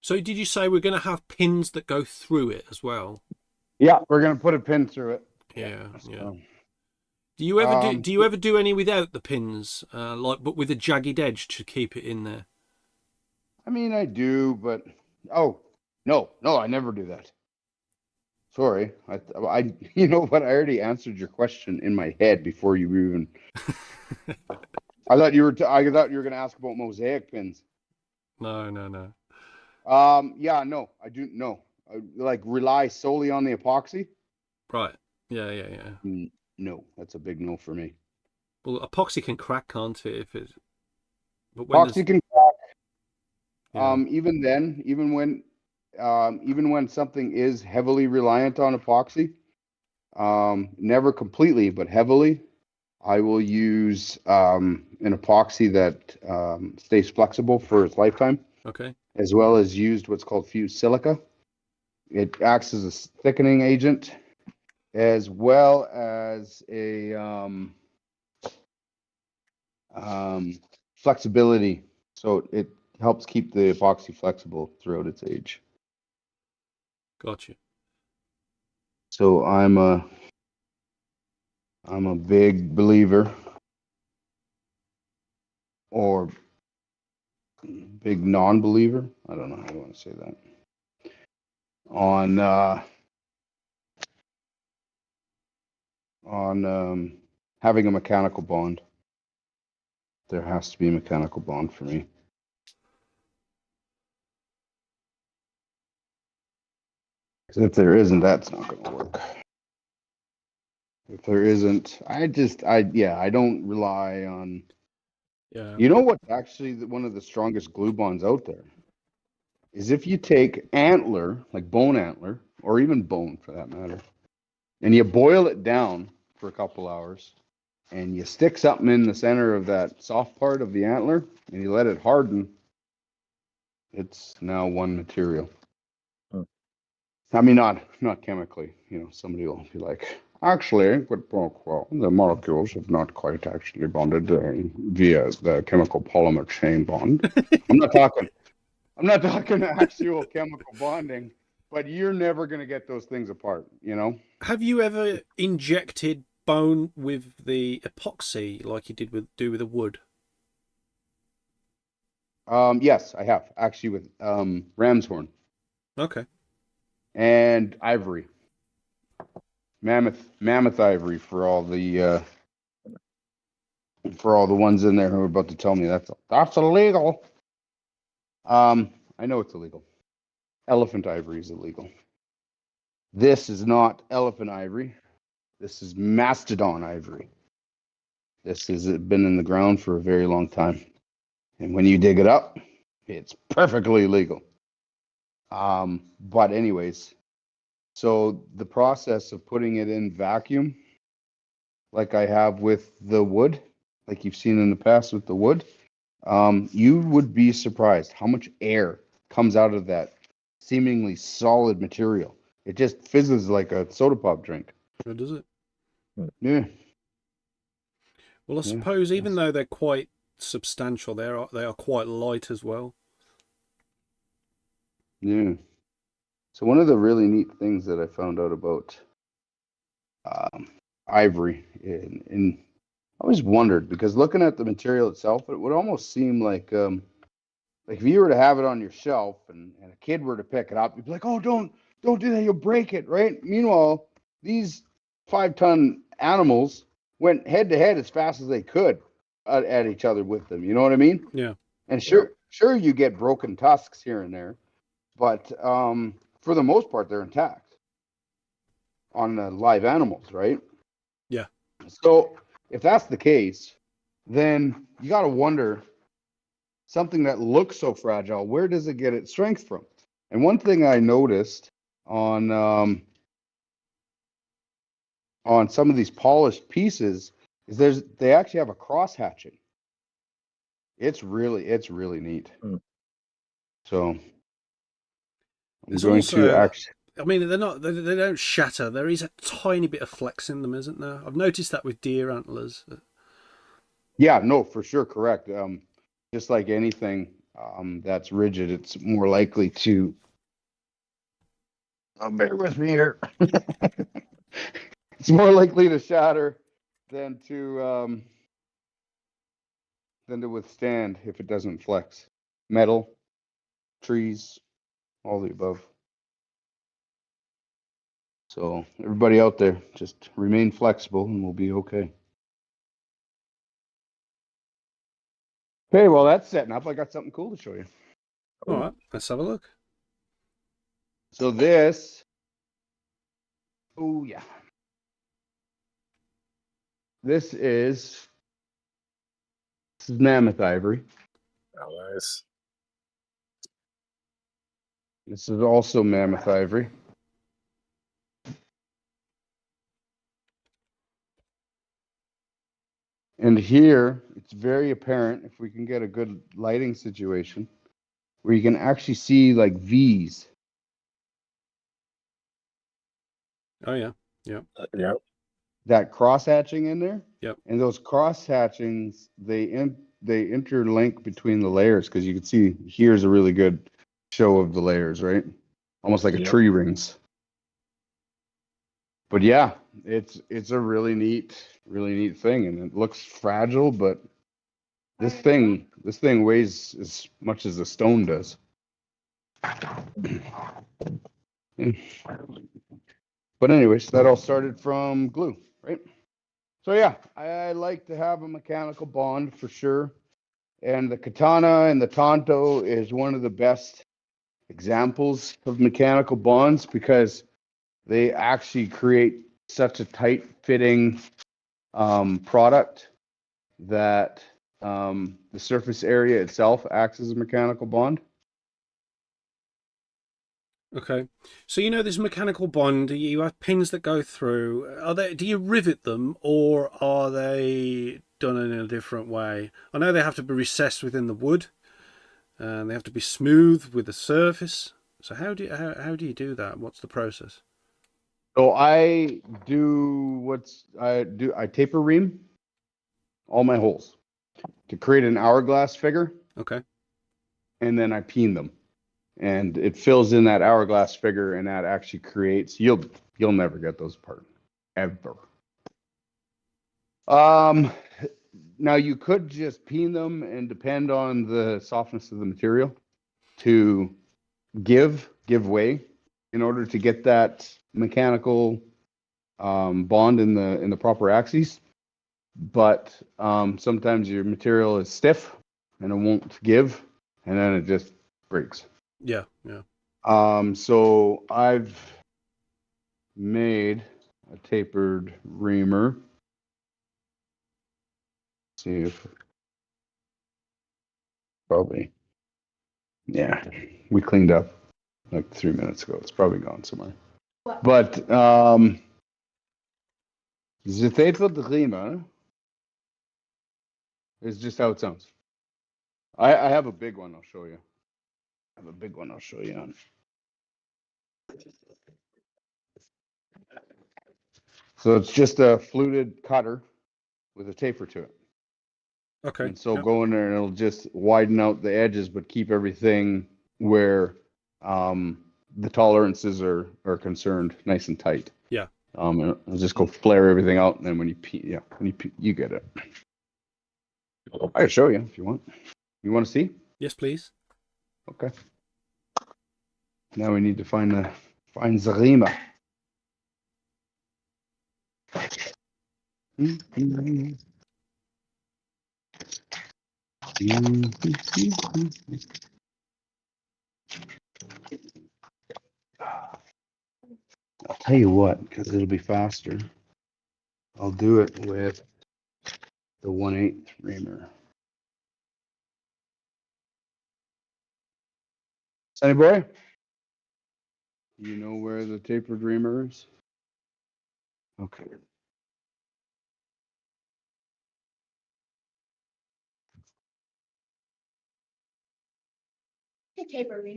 So did you say we're going to have pins that go through it as well? Yeah, we're going to put a pin through it. Yeah. So, do you ever do any without the pins, but with a jagged edge to keep it in there? I mean, I do, but no, I never do that. Sorry, I you know what? I already answered your question in my head before you even. I thought you were going to ask about mosaic pins. No. Yeah, no, I do. No, I, rely solely on the epoxy. Right. Yeah. No, that's a big no for me. Well, epoxy can crack, can't it? But Epoxy can Yeah. Even then, even when something is heavily reliant on epoxy, never completely, but heavily, I will use an epoxy that stays flexible for its lifetime, Okay. as well as used what's called fused silica. It acts as a thickening agent, as well as a flexibility. So it helps keep the epoxy flexible throughout its age. Got you. So I'm a big believer, or big non-believer. I don't know how you want to say that. On having a mechanical bond. There has to be a mechanical bond for me. Because if there isn't, that's not going to work. If there isn't, I don't rely on. Yeah. You know what's actually one of the strongest glue bonds out there? Is if you take antler, like bone antler, or even bone for that matter, and you boil it down for a couple hours, and you stick something in the center of that soft part of the antler, and you let it harden, it's now one material. I mean, not chemically. You know, somebody will be like, actually, well, the molecules have not quite actually bonded via the chemical polymer chain bond. I'm not talking actual chemical bonding, but you're never going to get those things apart, you know? Have you ever injected bone with the epoxy like you do with the wood? Yes, I have actually with ram's horn Okay. and ivory, mammoth ivory for all the ones in there who are about to tell me that's illegal. I know it's illegal. Elephant ivory is illegal. This is not elephant ivory. This is mastodon ivory. This has been in the ground for a very long time. And when you dig it up, it's perfectly legal. But anyways, so the process of putting it in vacuum, like I have with the wood, like you've seen in the past with the wood, you would be surprised how much air comes out of that seemingly solid material. It just fizzes like a soda pop drink. Or does it? Yeah. Well, I suppose even though they're quite substantial, they are quite light as well. Yeah. So one of the really neat things that I found out about ivory, and I always wondered, because looking at the material itself, it would almost seem like if you were to have it on your shelf and a kid were to pick it up, you'd be like, oh, don't do that, you'll break it, right? Meanwhile, these 5-ton animals went head to head as fast as they could at each other with them. You know what I mean? Yeah. And sure, you get broken tusks here and there, but for the most part, they're intact on the live animals, right? Yeah. So if that's the case, then you got to wonder, something that looks so fragile, where does it get its strength from? And one thing I noticed on some of these polished pieces is they actually have a cross hatching. It's really neat. So I'm There's going also, to actually. I mean, they don't shatter. There is a tiny bit of flex in them, isn't there? I've noticed that with deer antlers. Yeah, no, for sure, correct. Just like anything that's rigid, it's more likely to. Bear with me here. It's more likely to shatter than to withstand if it doesn't flex. Metal, trees, all the above. So everybody out there, just remain flexible and we'll be okay. Okay, well, that's setting up. I got something cool to show you. All right, let's have a look. So this, oh yeah, this is mammoth ivory. Oh, nice. This is also mammoth ivory. And here, it's very apparent, if we can get a good lighting situation, where you can actually see like V's. Oh yeah. Yeah. That cross hatching in there. Yep. And those cross hatchings, they interlink between the layers, because you can see here's a really good show of the layers, right? Almost like a tree rings. But yeah, it's a really neat thing, and it looks fragile, but this thing weighs as much as a stone does. But anyways, that all started from glue, right? So yeah, I like to have a mechanical bond for sure. And the katana and the tanto is one of the best examples of mechanical bonds, because they actually create such a tight fitting product that the surface area itself acts as a mechanical bond. Okay. So you know this mechanical bond, you have pins that go through. Do you rivet them, or are they done in a different way? I know they have to be recessed within the wood, and they have to be smooth with the surface. So how do you do that? What's the process? So I taper ream all my holes to create an hourglass figure, Okay. and then I peen them, and it fills in that hourglass figure, and that actually creates, you'll never get those apart, ever. Now you could just peen them and depend on the softness of the material to give way in order to get that mechanical bond in the proper axes. But sometimes your material is stiff and it won't give, and then it just breaks. Yeah. So I've made a tapered reamer. Let's see if probably, yeah, we cleaned up like 3 minutes ago. It's probably gone somewhere. But SmithJrWTADocrnntttjZPwRYEtNTPcXpA is just how it sounds. I have a big one I'll show you. So it's just a fluted cutter with a taper to it. Okay. And so go in there and it'll just widen out the edges, but keep everything where the tolerances are concerned, nice and tight. Yeah. And I'll just go flare everything out, and then when you you get it. I can show you if you want. You want to see? Yes, please. Okay. Now we need to find the reamer. I'll tell you what, because it'll be faster. I'll do it with the 1/8 reamer. Sonny boy, you know where the tapered reamer is? Okay.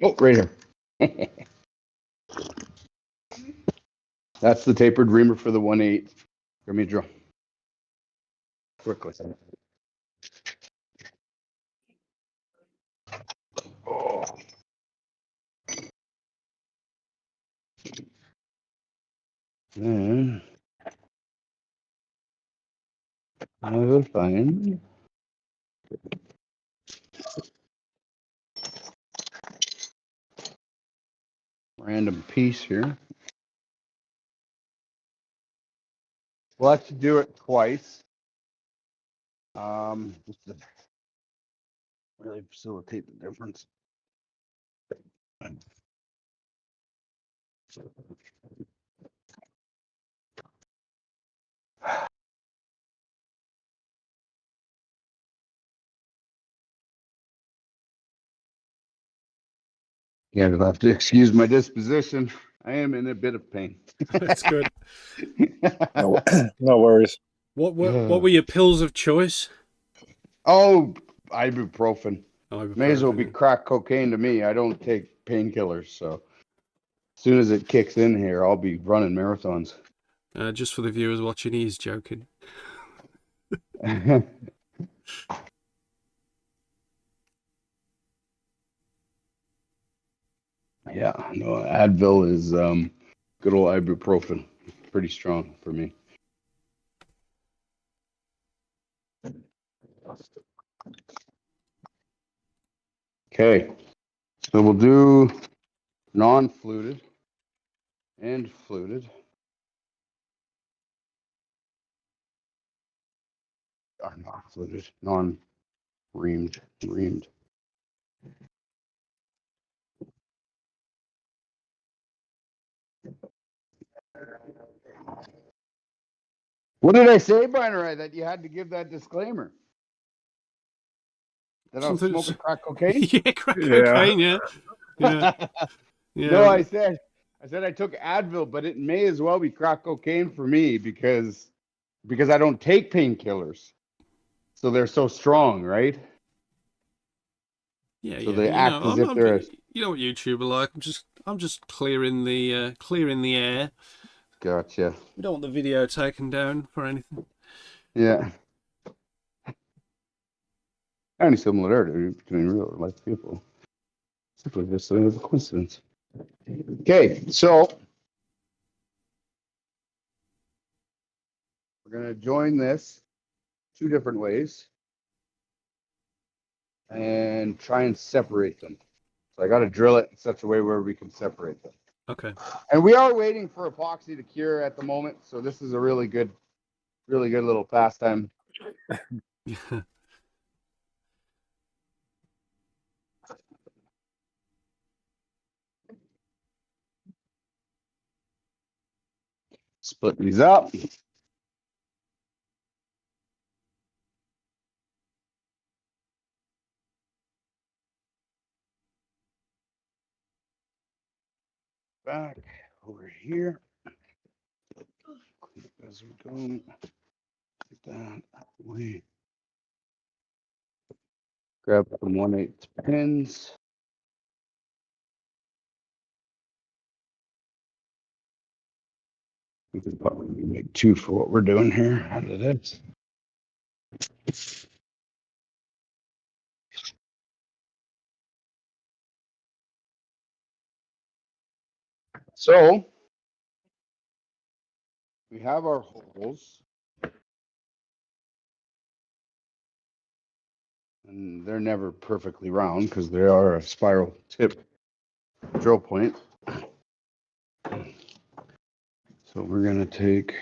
Oh, right here. That's the tapered reamer for the 1/8. Let me draw quickly. Oh. Then I will find random piece here. We'll have to do it twice. Just to really facilitate the difference. Yeah, you'll have to excuse my disposition. I am in a bit of pain. That's good. No, no worries. What were your pills of choice? Oh, ibuprofen. May as well be Ibuprofen. crack cocaine to me. I don't take painkillers, so as soon as it kicks in here, I'll be running marathons. Just for the viewers watching, he's joking. Yeah, no, Advil is good old ibuprofen. Pretty strong for me. Okay, so we'll do non-fluted and fluted. Or not fluted, non-reamed, reamed. What did I say, Binarai, that you had to give that disclaimer? That I was Something- smoking crack cocaine? Yeah, crack Yeah. cocaine. Yeah, yeah, yeah. No, I said I took Advil, but it may as well be crack cocaine for me because I don't take painkillers, so they're so strong, right? Yeah, So yeah. they act as if they're. You know what YouTube are like. I'm just clearing the air. Gotcha. We don't want the video taken down for anything. Yeah. Any similarity between real life people? Simply just a coincidence. Okay, so we're gonna join this two different ways and try and separate them. So I got to drill it in such a way where we can separate them. Okay. And we are waiting for epoxy to cure at the moment, so this is a really good little pastime. Split these up. Back over here. Clean up as we go. Get that out of the way. Grab some 1/8 pins. We can probably make two for what we're doing here out of this. So we have our holes, and they're never perfectly round because they are a spiral tip drill point. So we're going to take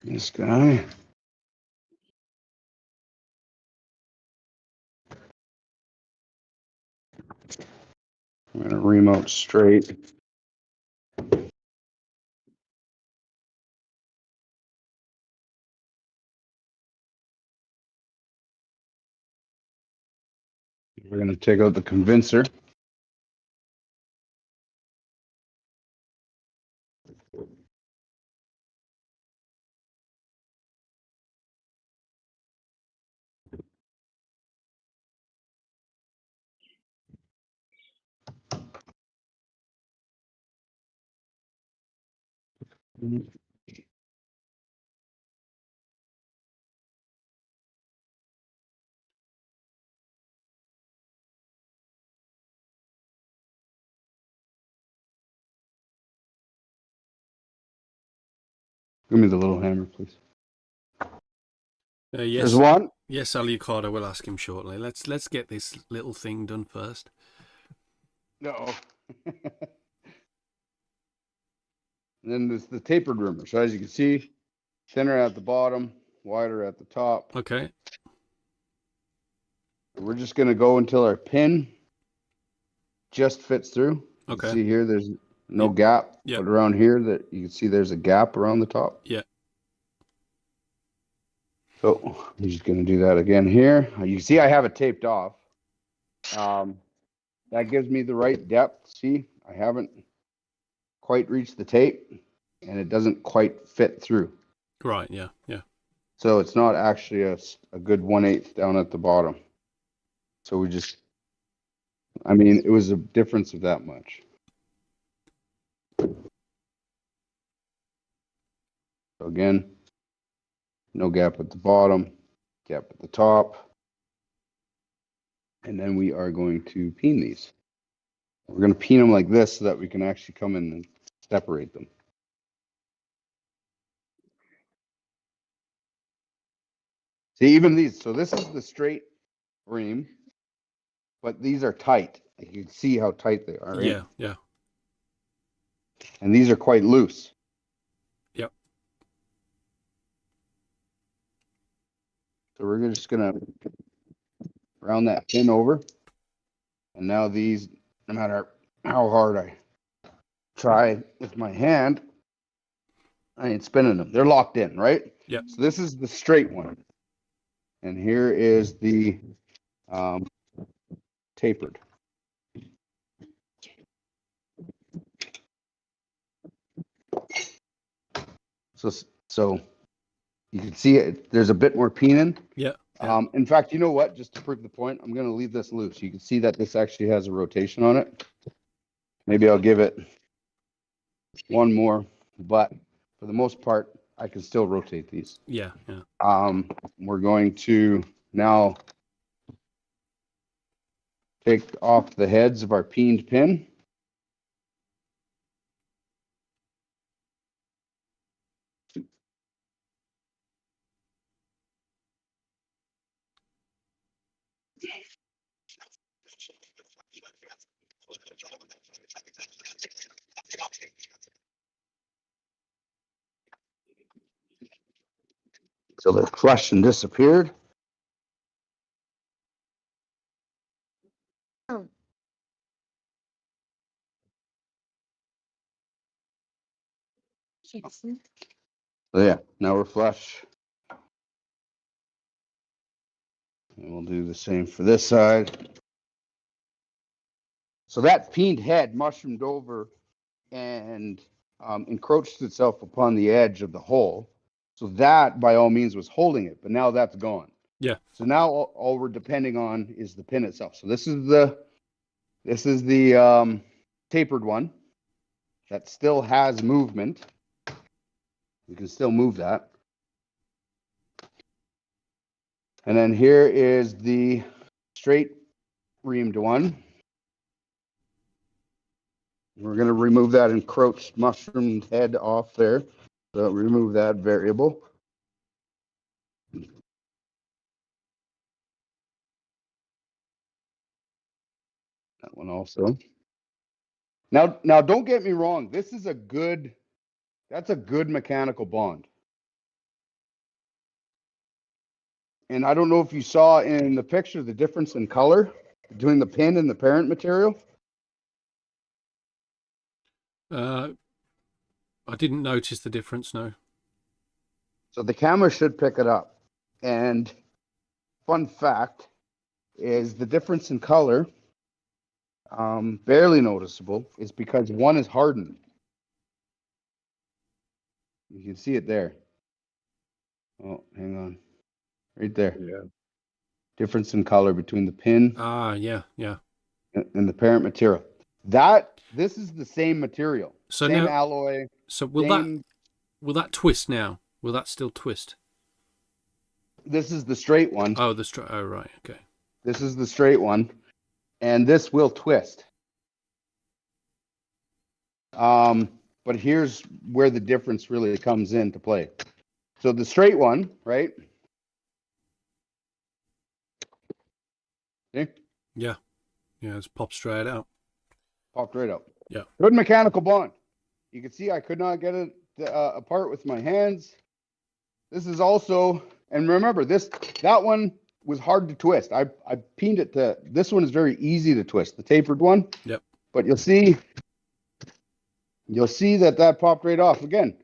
this guy. I'm going to ream out straight. We're going to take out the convincer. Give me the little hammer, please. Yes. There's one. Yes, Alucardo will ask him shortly. Let's get this little thing done first. No. And then there's the tapered rimmer. So as you can see, thinner at the bottom, wider at the top. Okay. We're just going to go until our pin just fits through. Okay. See here, there's no gap. Yeah. But around here, that you can see there's a gap around the top. Yeah. So I'm just going to do that again here. You see I have it taped off. That gives me the right depth. See, I haven't quite reached the tape, and it doesn't quite fit through. Right. Yeah. Yeah. So it's not actually a good 1/8 down at the bottom. So we just, I mean, it was a difference of that much. So again, no gap at the bottom, gap at the top. And then we are going to peen these. We're going to peen them like this so that we can actually come in and separate them. See, even these, so this is the straight ream, but these are tight. You can see how tight they are. Right? Yeah. Yeah. And these are quite loose. Yep. So we're just going to round that pin over. And now these, no matter how hard I try with my hand, I ain't spinning them. They're locked in, right? Yep. So this is the straight one. And here is the tapered. So you can see it. There's a bit more peening. Yeah. In fact, you know what? Just to prove the point, I'm going to leave this loose. You can see that this actually has a rotation on it. Maybe I'll give it one more, but for the most part, I can still rotate these. Yeah. Yeah. We're going to now take off the heads of our peened pin. So they're flushed and disappeared. So yeah, now we're flush. And we'll do the same for this side. So that peened head mushroomed over and encroached itself upon the edge of the hole. So that, by all means, was holding it, but now that's gone. Yeah. So now all we're depending on is the pin itself. So this is the tapered one that still has movement. You can still move that. And then here is the straight reamed one. We're going to remove that encroached mushroomed head off there. So remove that variable. That one also. Now don't get me wrong. This is that's a good mechanical bond. And I don't know if you saw in the picture the difference in color between the pin and the parent material. I didn't notice the difference. No. So the camera should pick it up. And fun fact is the difference in color, barely noticeable, is because one is hardened. You can see it there. Oh, hang on. Right there. Yeah. Difference in color between the pin Yeah. Yeah. and the parent material. This is the same material. So same now, alloy. so will that twist now? Will that still twist? This is the straight one. Oh, oh, right. Okay. This is the straight one. And this will twist. But here's where the difference really comes into play. So the straight one, right? See? Yeah. Yeah, it's popped straight out. Popped right out. Yeah. Good mechanical bond. You can see I could not get it apart with my hands. This is also, and remember that one was hard to twist. I peened it to, this one is very easy to twist, the tapered one. Yep. But you'll see that popped right off again.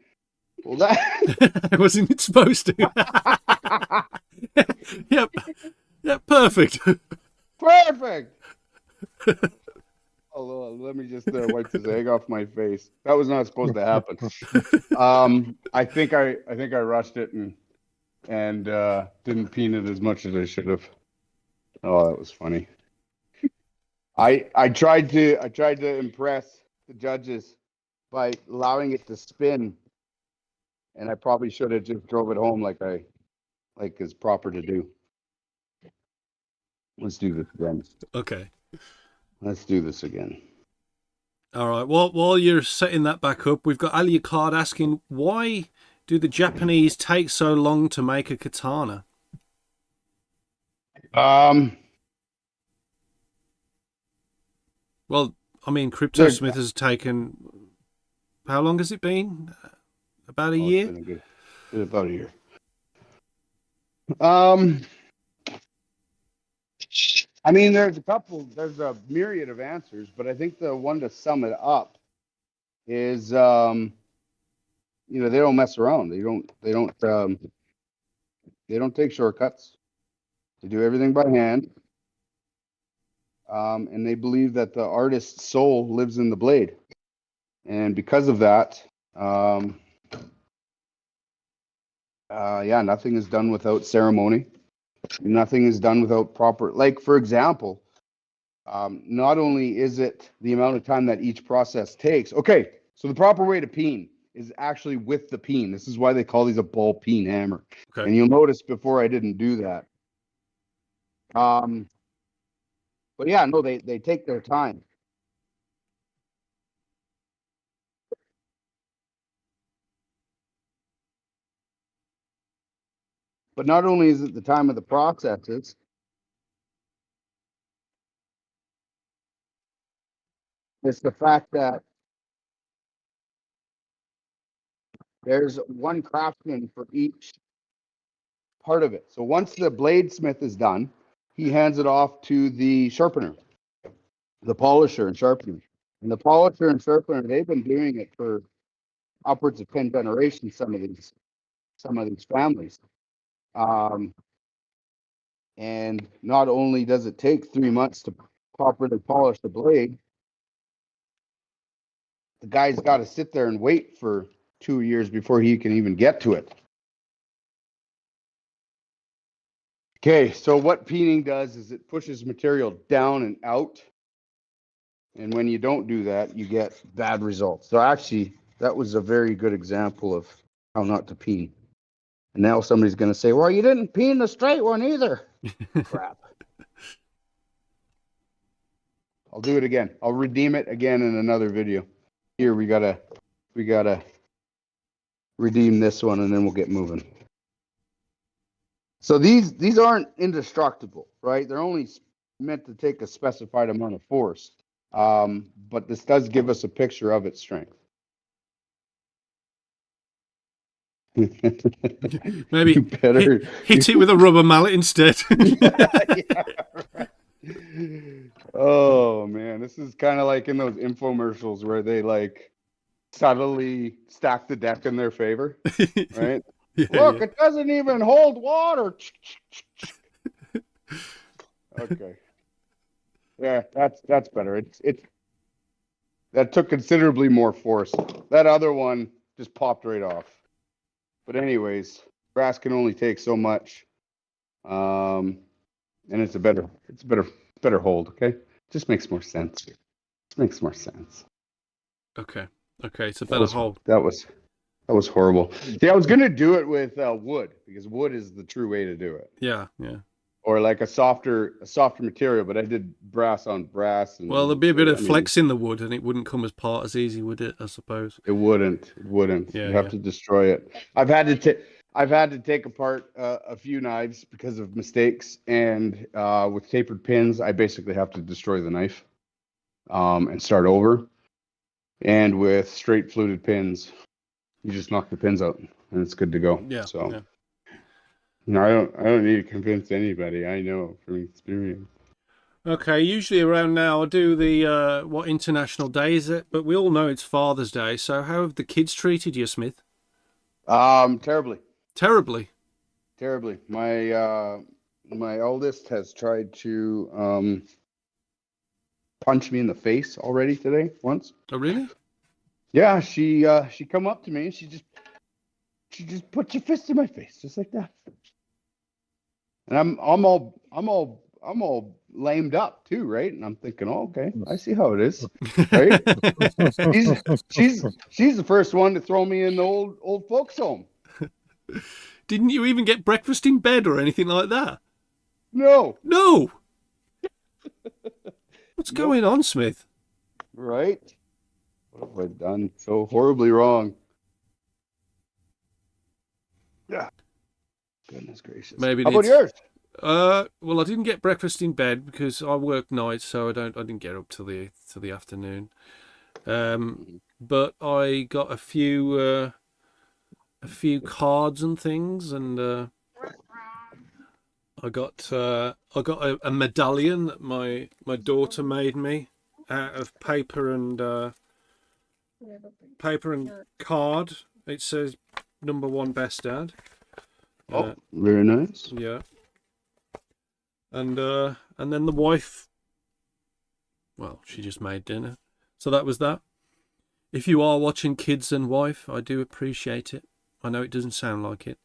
Well, that wasn't it supposed to? Yep. Yeah, perfect. Perfect. Oh, let me just wipe this egg off my face. That was not supposed to happen. I think I rushed it and didn't peen it as much as I should have. Oh, that was funny. I tried to impress the judges by allowing it to spin, and I probably should have just drove it home like is proper to do. Let's do this again. Okay. Let's do this again. All right. Well, while you're setting that back up, we've got Ali Card asking, why do the Japanese take so long to make a katana? Um, Well, I mean, CryptoSmith has taken, how long has it been? About a year? It's been about a year. I mean, there's a myriad of answers, but I think the one to sum it up is, they don't mess around. They don't take shortcuts. They do everything by hand. And they believe that the artist's soul lives in the blade. And because of that, nothing is done without ceremony. Nothing is done without proper, like, for example, not only is it the amount of time that each process takes. Okay, so the proper way to peen is actually with the peen. This is why they call these a ball peen hammer. Okay. And you'll notice before I didn't do that. But yeah, no, they take their time. But not only is it the time of the processes, it's the fact that there's one craftsman for each part of it. So once the bladesmith is done, he hands it off to the sharpener, the polisher and sharpener. And the polisher and sharpener, they've been doing it for upwards of 10 generations, some of these families. And not only does it take 3 months to properly polish the blade, the guy's got to sit there and wait for 2 years before he can even get to it. Okay, so what peening does is it pushes material down and out. And when you don't do that, you get bad results. So actually, that was a very good example of how not to peen. And now somebody's going to say, well, you didn't peen the straight one either. Crap. I'll do it again. I'll redeem it again in another video. Here, we gotta redeem this one, and then we'll get moving. So these aren't indestructible, right? They're only meant to take a specified amount of force. But this does give us a picture of its strength. Maybe better hit it with a rubber mallet instead. Yeah, right. Oh man, this is kind of like in those infomercials where they like subtly stack the deck in their favor, right? Look, it doesn't even hold water. Okay. Yeah, that's better. It's that took considerably more force. That other one just popped right off. But anyways, brass can only take so much. And it's a better hold, okay? Just makes more sense. Okay, it's a better hold. That was horrible. Yeah, I was gonna do it with wood because wood is the true way to do it. Yeah. Or like a softer material, but I did brass on brass. And, well, there'd be a bit of flex in the wood, and it wouldn't come as part as easy, would it? I suppose it wouldn't. Yeah, you have to destroy it. I've had to take apart a few knives because of mistakes, and with tapered pins, I basically have to destroy the knife and start over. And with straight fluted pins, you just knock the pins out, and it's good to go. Yeah. So. Yeah. No, I don't need to convince anybody. I know from experience. Okay, usually around now I do the what international day is it? But we all know it's Father's Day. So how have the kids treated you, Smith? Terribly. Terribly. My oldest has tried to punched me in the face already today once. Oh, really? Yeah, she come up to me and she just put your fist in my face just like that. And I'm all lamed up too, right? And I'm thinking, oh, okay, I see how it is, right? she's the first one to throw me in the old folks home. Didn't you even get breakfast in bed or anything like that? No. What's going on, Smith? Right? What have I done so horribly wrong? Yeah. Goodness gracious. Maybe How about yours? Well, I didn't get breakfast in bed because I work nights, so I didn't get up till the afternoon. But I got a few cards and things, and I got a medallion that my daughter made me out of paper and card. It says #1 best dad. Oh, very nice. Yeah. And then the wife, well, she just made dinner. So that was that. If you are watching Kids and Wife, I do appreciate it. I know it doesn't sound like it.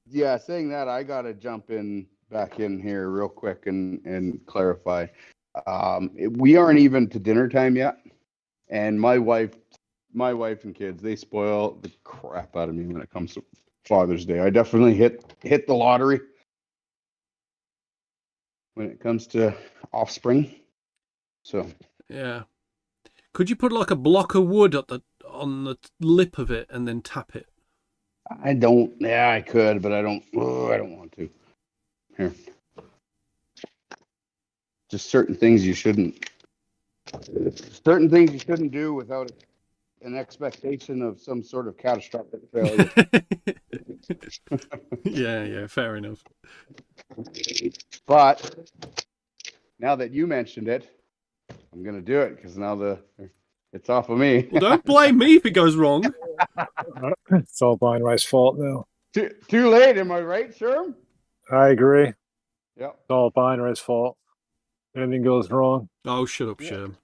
Yeah, saying that, I got to jump back in here real quick and clarify. We aren't even to dinner time yet. And my wife and kids, they spoil the crap out of me when it comes to Father's Day. I definitely hit the lottery when it comes to offspring. So Yeah. Could you put like a block of wood on the lip of it and then tap it? I don't. Yeah, I could, but I don't. Oh, I don't want to. Here, just certain things you shouldn't. Certain things you shouldn't do without an expectation of some sort of catastrophic failure. Yeah, fair enough. But now that you mentioned it, I'm gonna do it because now it's off of me. Well, don't blame me if it goes wrong. It's all Binarai's fault now. Too late, am I right, Scherm? I agree. Yep. It's all Binarai's fault. Anything goes wrong. Oh, shut up, Scherm.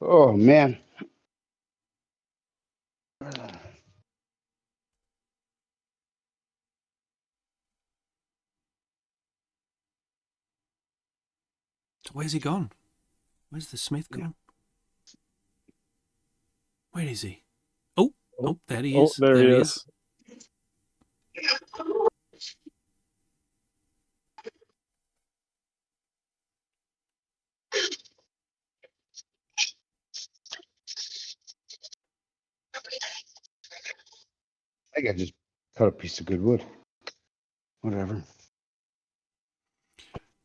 Oh man. Where's he gone? Where's the Smith gone? Where is he? Oh, there he is. There he is. I think I just cut a piece of good wood. Whatever.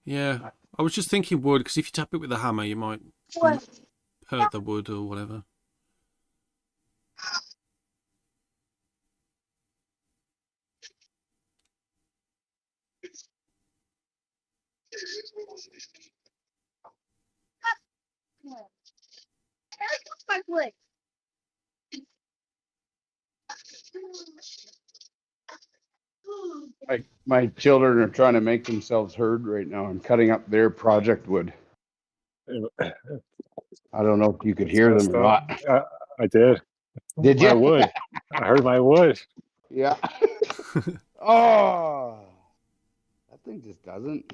Yeah, I was just thinking wood, because if you tap it with a hammer, you might hurt the wood or whatever. My children are trying to make themselves heard right now. I'm cutting up their project wood. I don't know if you could hear them or not. I did. Did you? My wood. I heard my wood. Yeah. Oh, that thing just doesn't.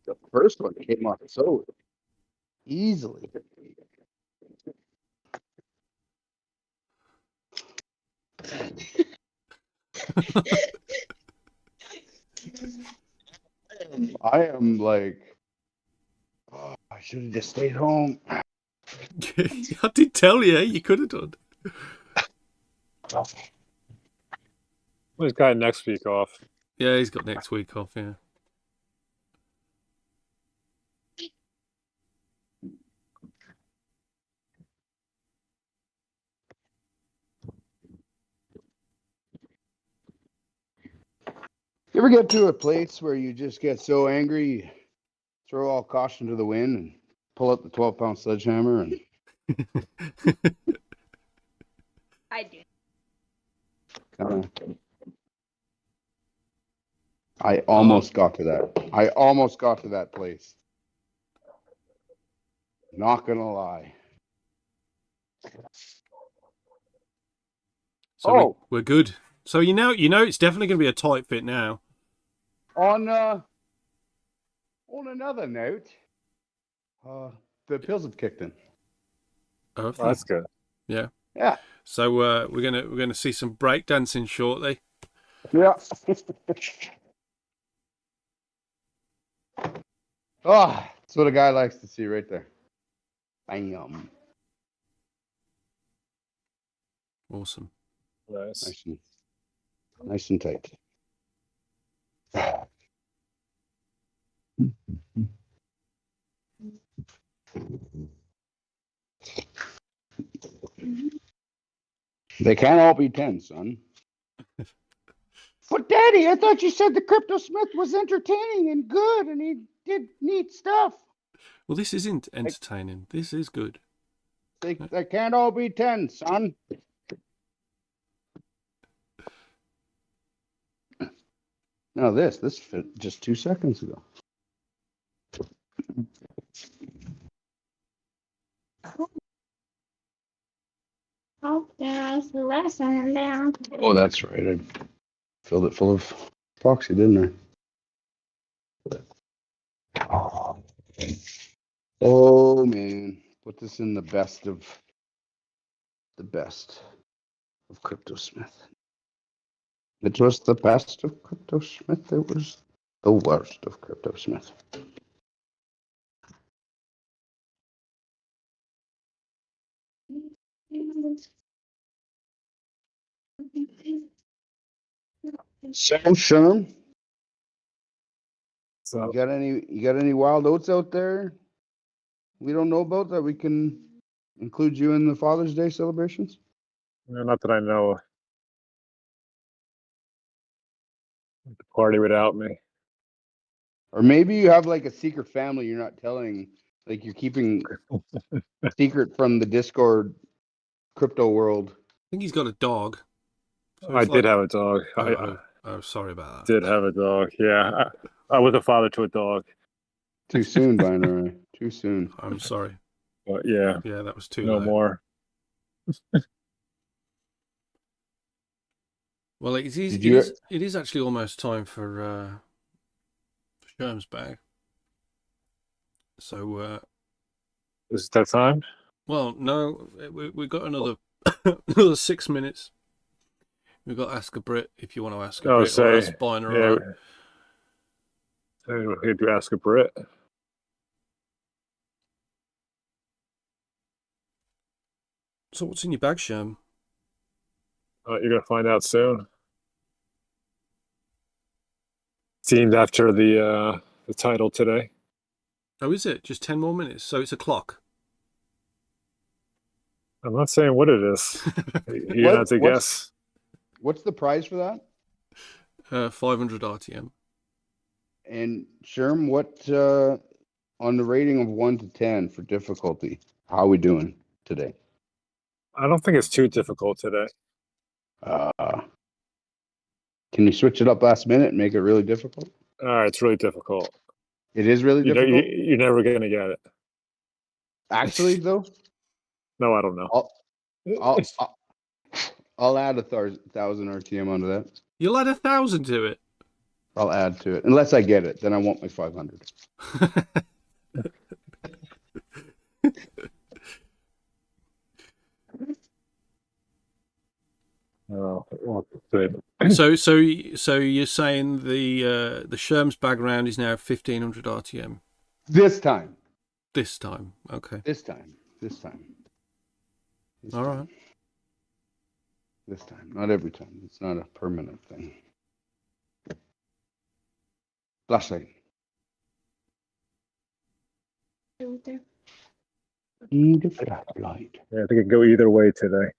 The first one came off so easily. I am like, oh, I should have just stayed home. I did tell you, you could have done. Well, he's got next week off. Yeah, he's got next week off, yeah. You ever get to a place where you just get so angry, you throw all caution to the wind and pull out the 12-pound sledgehammer and I do. kind of. I almost got to that. I almost got to that place. Not gonna lie. So we're good. So you know it's definitely going to be a tight fit now. On another note, the pills have kicked in. Oh, Oh, that's good. yeah. Yeah. So we're gonna see some breakdancing shortly. Yeah. Oh, that's what a guy likes to see right there. Bam. Awesome. Nice. Nice and tight. They can't all be 10, son. But Daddy, I thought you said the CryptoSmith was entertaining and good and he did neat stuff. Well, this isn't entertaining. This is good. They can't all be 10, son. Now this fit just 2 seconds ago. Oh, there's the lesson down. Oh, that's right. I filled it full of epoxy, didn't I? Oh man, put this in the best of CryptoSmith. It was the best of CryptoSmith. It was the worst of CryptoSmith. So Scherm, So you got any wild oats out there we don't know about that we can include you in the Father's Day celebrations? not that I know. The party without me. Or maybe you have like a secret family you're not telling, like you're keeping secret from the Discord crypto world. I think he's got a dog. So I it's did like- have a dog. Oh, sorry about that. Did have a dog. Yeah, I was a father to a dog. Too soon, Binarai. Too soon. I'm sorry. But yeah, Yeah, that was too no low. more. Well, it Did you- is actually almost time for Scherm's bag. So, Is it that time? well, no, we got another another 6 minutes. We've got Ask a Brit if you want to ask a Oh, Brit or say, ask Binarai. yeah. So we had to ask a Brit. So what's in your bag, Scherm? You're gonna find out soon. Themed after the title today. Oh, is it? Just 10 more minutes. So it's a clock. I'm not saying what it is. You have to guess. What's the prize for that? 500 RTM. And Sherm, what on the rating of 1 to 10 for difficulty? How are we doing today? I don't think it's too difficult today. Can you switch it up last minute and make it really difficult? It's really difficult. It is really difficult. You're never gonna get it. Actually, though, No, I don't know. I'll add 1,000 RTM onto that. You'll add 1,000 to it. I'll add to it unless I get it. Then I want my 500. Oh, So you're saying the Scherm's bag round is now 1,500 RTM This time. this time? Okay. This time. All right. This time. Not every time. It's not a permanent thing. Flashlight. Need a flashlight. Yeah, I think it can go either way today.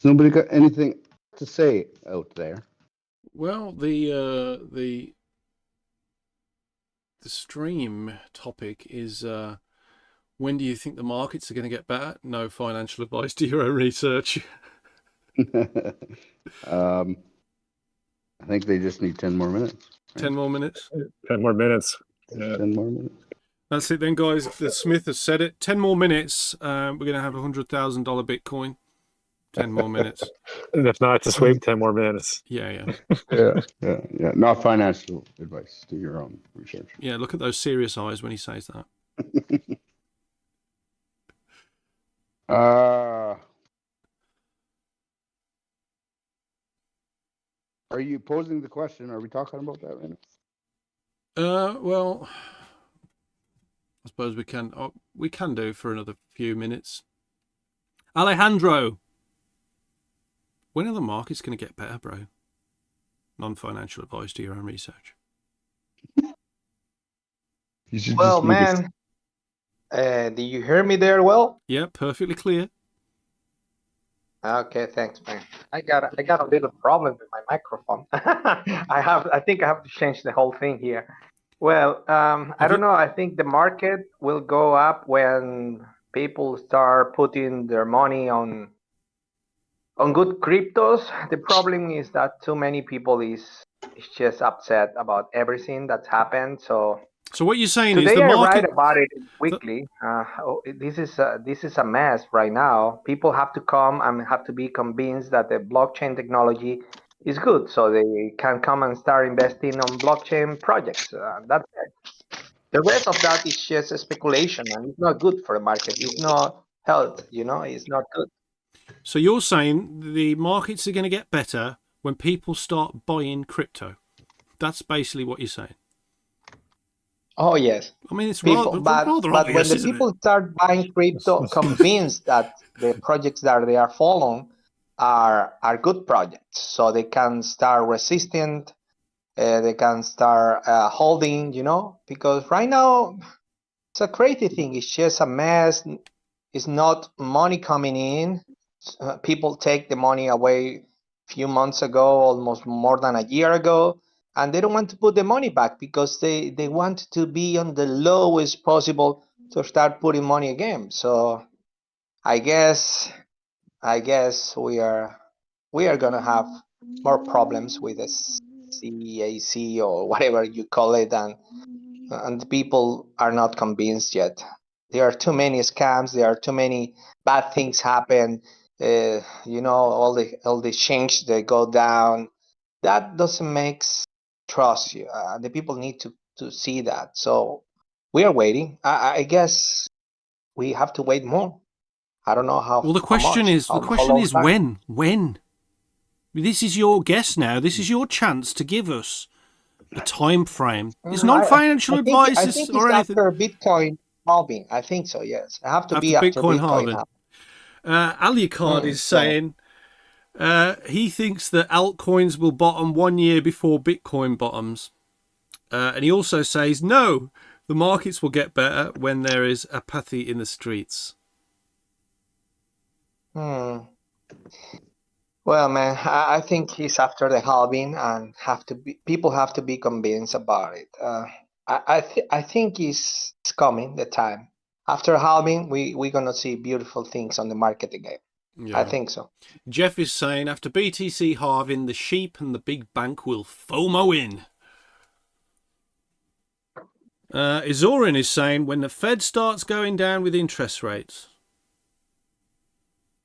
Nobody got anything to say out there? Well, the stream topic is when do you think the markets are going to get better? No financial advice, do your own research. I think they just need 10 more minutes. 10 more minutes. 10 more minutes. Yeah. 10 more minutes. That's it then, guys. The Smith has said it. 10 more minutes. We're going to have $100,000 Bitcoin. 10 more minutes. And if not, just wait 10 more minutes. Yeah. Yeah. Not financial advice. Do your own research. Yeah, look at those serious eyes when he says that. Are you posing the question? Are we talking about that right now? Well, I suppose we can do for another few minutes. Alejandro, when are the markets going to get better, bro? Non-financial advice, do your own research. Well, man, do you hear me there well? Yeah, perfectly clear. Okay, thanks, man. I got a little problem with my microphone. I think I have to change the whole thing here. Well, I don't know. I think the market will go up when people start putting their money on good cryptos. The problem is that too many people is just upset about everything that's happened. So what you're saying today is the I market... write about it weekly. This is a mess right now. People have to come and have to be convinced that the blockchain technology is good, so they can come and start investing on blockchain projects. That's it. The rest of that is just speculation, and it's not good for the market. It's not health, it's not good. So you're saying the markets are going to get better when people start buying crypto. That's basically what you're saying. Oh, yes. I mean, it's rather obvious, when the people start buying crypto, convinced that the projects that they are following are good projects, so they can start resisting, they can start holding, because right now it's a crazy thing. It's just a mess. It's not money coming in. People take the money away a few months ago, almost more than a year ago. And they don't want to put the money back because they want to be on the lowest possible to start putting money again. So I guess we are gonna have more problems with the CAC or whatever you call it, and the people are not convinced yet. There are too many scams. There are too many bad things happen. All the change they go down. That doesn't make trust you. The people need to see that. So we are waiting. I guess we have to wait more. I don't know how. Well, the question is when. This is your guess now. This is your chance to give us a time frame. It's non-financial advice I think or anything. After Bitcoin halving, I think so. Yes, I have to be after Bitcoin halving. Alucard is saying he thinks that altcoins will bottom 1 year before Bitcoin bottoms. And he also says, no, the markets will get better when there is apathy in the streets. Well, man, I think he's after the halving, and people have to be convinced about it. I think it's coming, the time. After halving, we're going to see beautiful things on the market again. Yeah. I think so. Jeff is saying, after BTC halving, the sheep and the big bank will FOMO in. Izorin is saying, when the Fed starts going down with interest rates,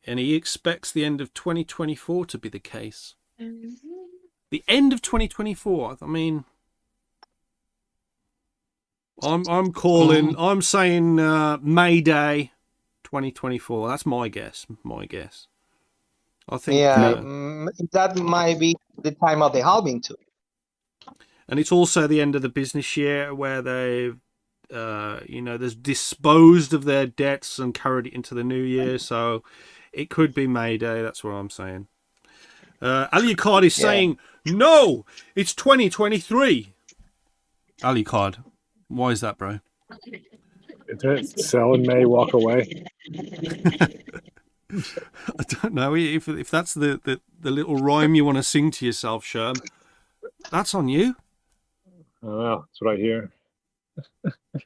and he expects the end of 2024 to be the case. The end of 2024, I mean... I'm calling. I'm saying May Day, 2024. That's my guess. I think. That might be the time of the halving too. And it's also the end of the business year where they've, there's disposed of their debts and carried it into the new year. So it could be May Day. That's what I'm saying. Alucard is saying no. It's 2023. Alucard. Why is that, bro? Sell in May, walk away. I don't know if that's the little rhyme you want to sing to yourself, Scherm. That's on you. Oh, that's what I hear.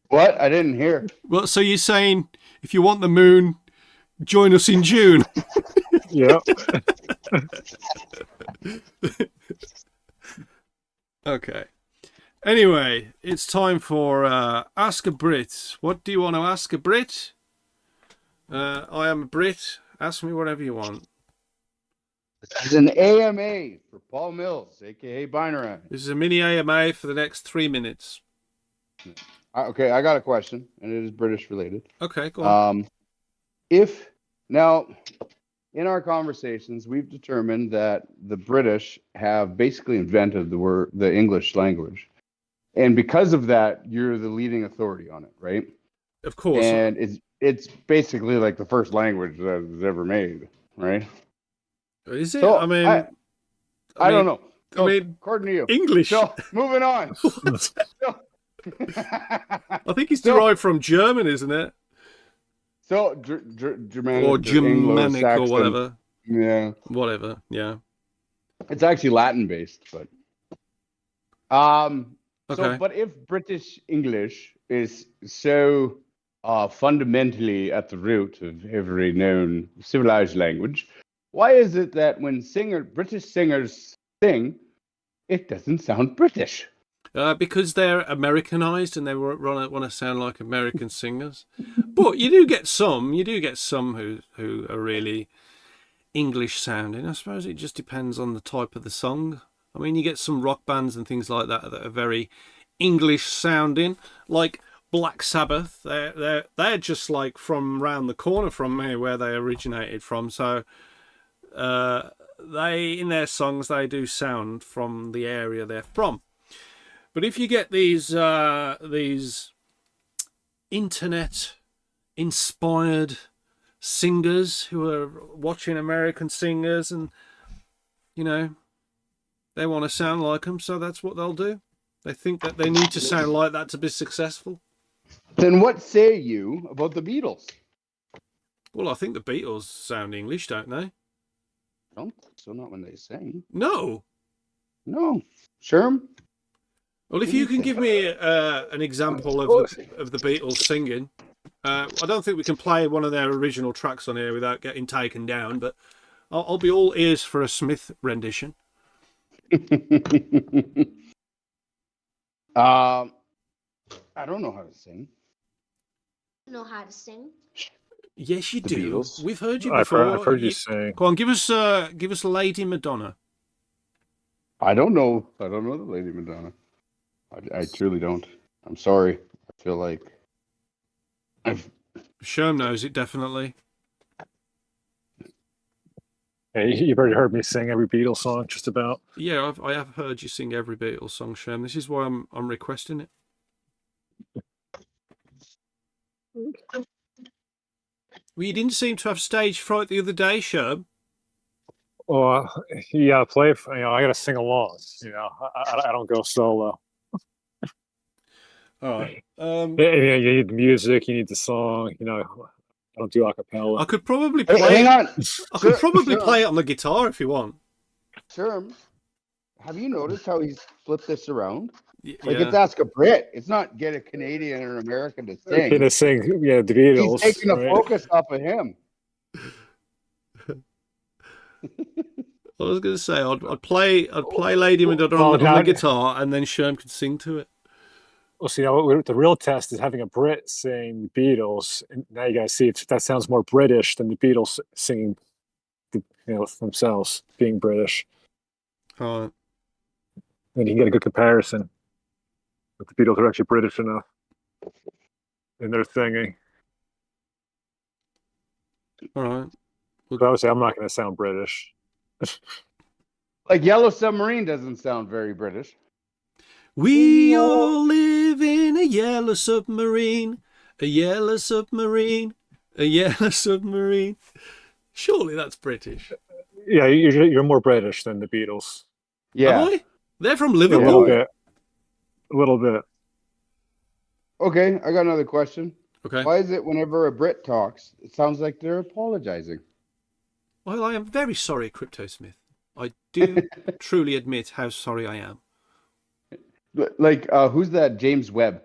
What? I didn't hear. Well, so you're saying if you want the moon, join us in June. Yep. Okay. Anyway, it's time for Ask a Brit. What do you want to ask a Brit? I am a Brit. Ask me whatever you want. This is an AMA for Paul Mills, aka Binarai. This is a mini AMA for the next 3 minutes. Okay, I got a question, and it is British related. Okay, go on. If now, in our conversations, we've determined that the British have basically invented the English language, and because of that, you're the leading authority on it, right? Of course. And it's basically like the first language that was ever made, right? Is it? So, I mean, I don't know. So, I mean, according to you, English. So, moving on. I think it's derived from German, isn't it? So, Germanic Or Germanic or Anglo-Saxon. whatever. Yeah. Whatever, yeah. It's actually Latin based, but Okay. so but if British English is so fundamentally at the root of every known civilized language, why is it that when British singers sing, it doesn't sound British? Because they're Americanized and they want to sound like American singers. But you do get some who are really English sounding. I suppose it just depends on the type of the song. I mean, you get some rock bands and things like that are very English sounding, like Black Sabbath. They're just like from round the corner from me where they originated from. So they in their songs they do sound from the area they're from. But if you get these internet-inspired singers who are watching American singers and, you know, they want to sound like them, so that's what they'll do. They think that they need to sound like that to be successful. Then what say you about the Beatles? Well, I think the Beatles sound English, don't they? I don't think so, not when they sing. No. No. Sherm? Well, if you can give me an example of the Beatles singing, I don't think we can play one of their original tracks on here without getting taken down, but I'll be all ears for a Smith rendition. I don't know how to sing. Know how to sing? Yes, you The do. Beatles. We've heard you before. I've heard you sing. Go on, give us Lady Madonna. I don't know the Lady Madonna. I truly don't. I'm sorry. I feel like Sherm knows it definitely. Hey, you've already heard me sing every Beatles song, just about. Yeah, I have heard you sing every Beatles song, Sherm. This is why I'm requesting it. Well, you didn't seem to have stage fright the other day, Sherm. Well, you gotta play. I gotta sing along. I don't go solo. All right. You need the music. You need the song. I don't do a cappella. I could probably play. Hang on. I could probably play it on the guitar if you want. Sherm, have you noticed how he's flipped this around? Like, Yeah. it's ask a Brit. It's not get a Canadian or American to sing. Gonna sing, the Beatles. He's taking the right? focus off of him. I was going to say I'd play Lady Madonna Well, on the now- guitar, and then Sherm could sing to it. Well, see, now the real test is having a Brit sing the Beatles. And now you gotta see if that sounds more British than the Beatles singing, themselves being British. All right. And you can get a good comparison. If the Beatles are actually British enough in their singing. All right. But obviously, I'm not going to sound British. Like Yellow Submarine doesn't sound very British. We all live in a yellow submarine, a yellow submarine, a yellow submarine. Surely that's British. Yeah, you're more British than the Beatles. Yeah. Am I? They're from A Liverpool. little bit. A little bit. Okay, I got another question. Okay. Why is it whenever a Brit talks, it sounds like they're apologizing? Well, I am very sorry, CryptoSmith. I do truly admit how sorry I am. Like, who's that? James Webb.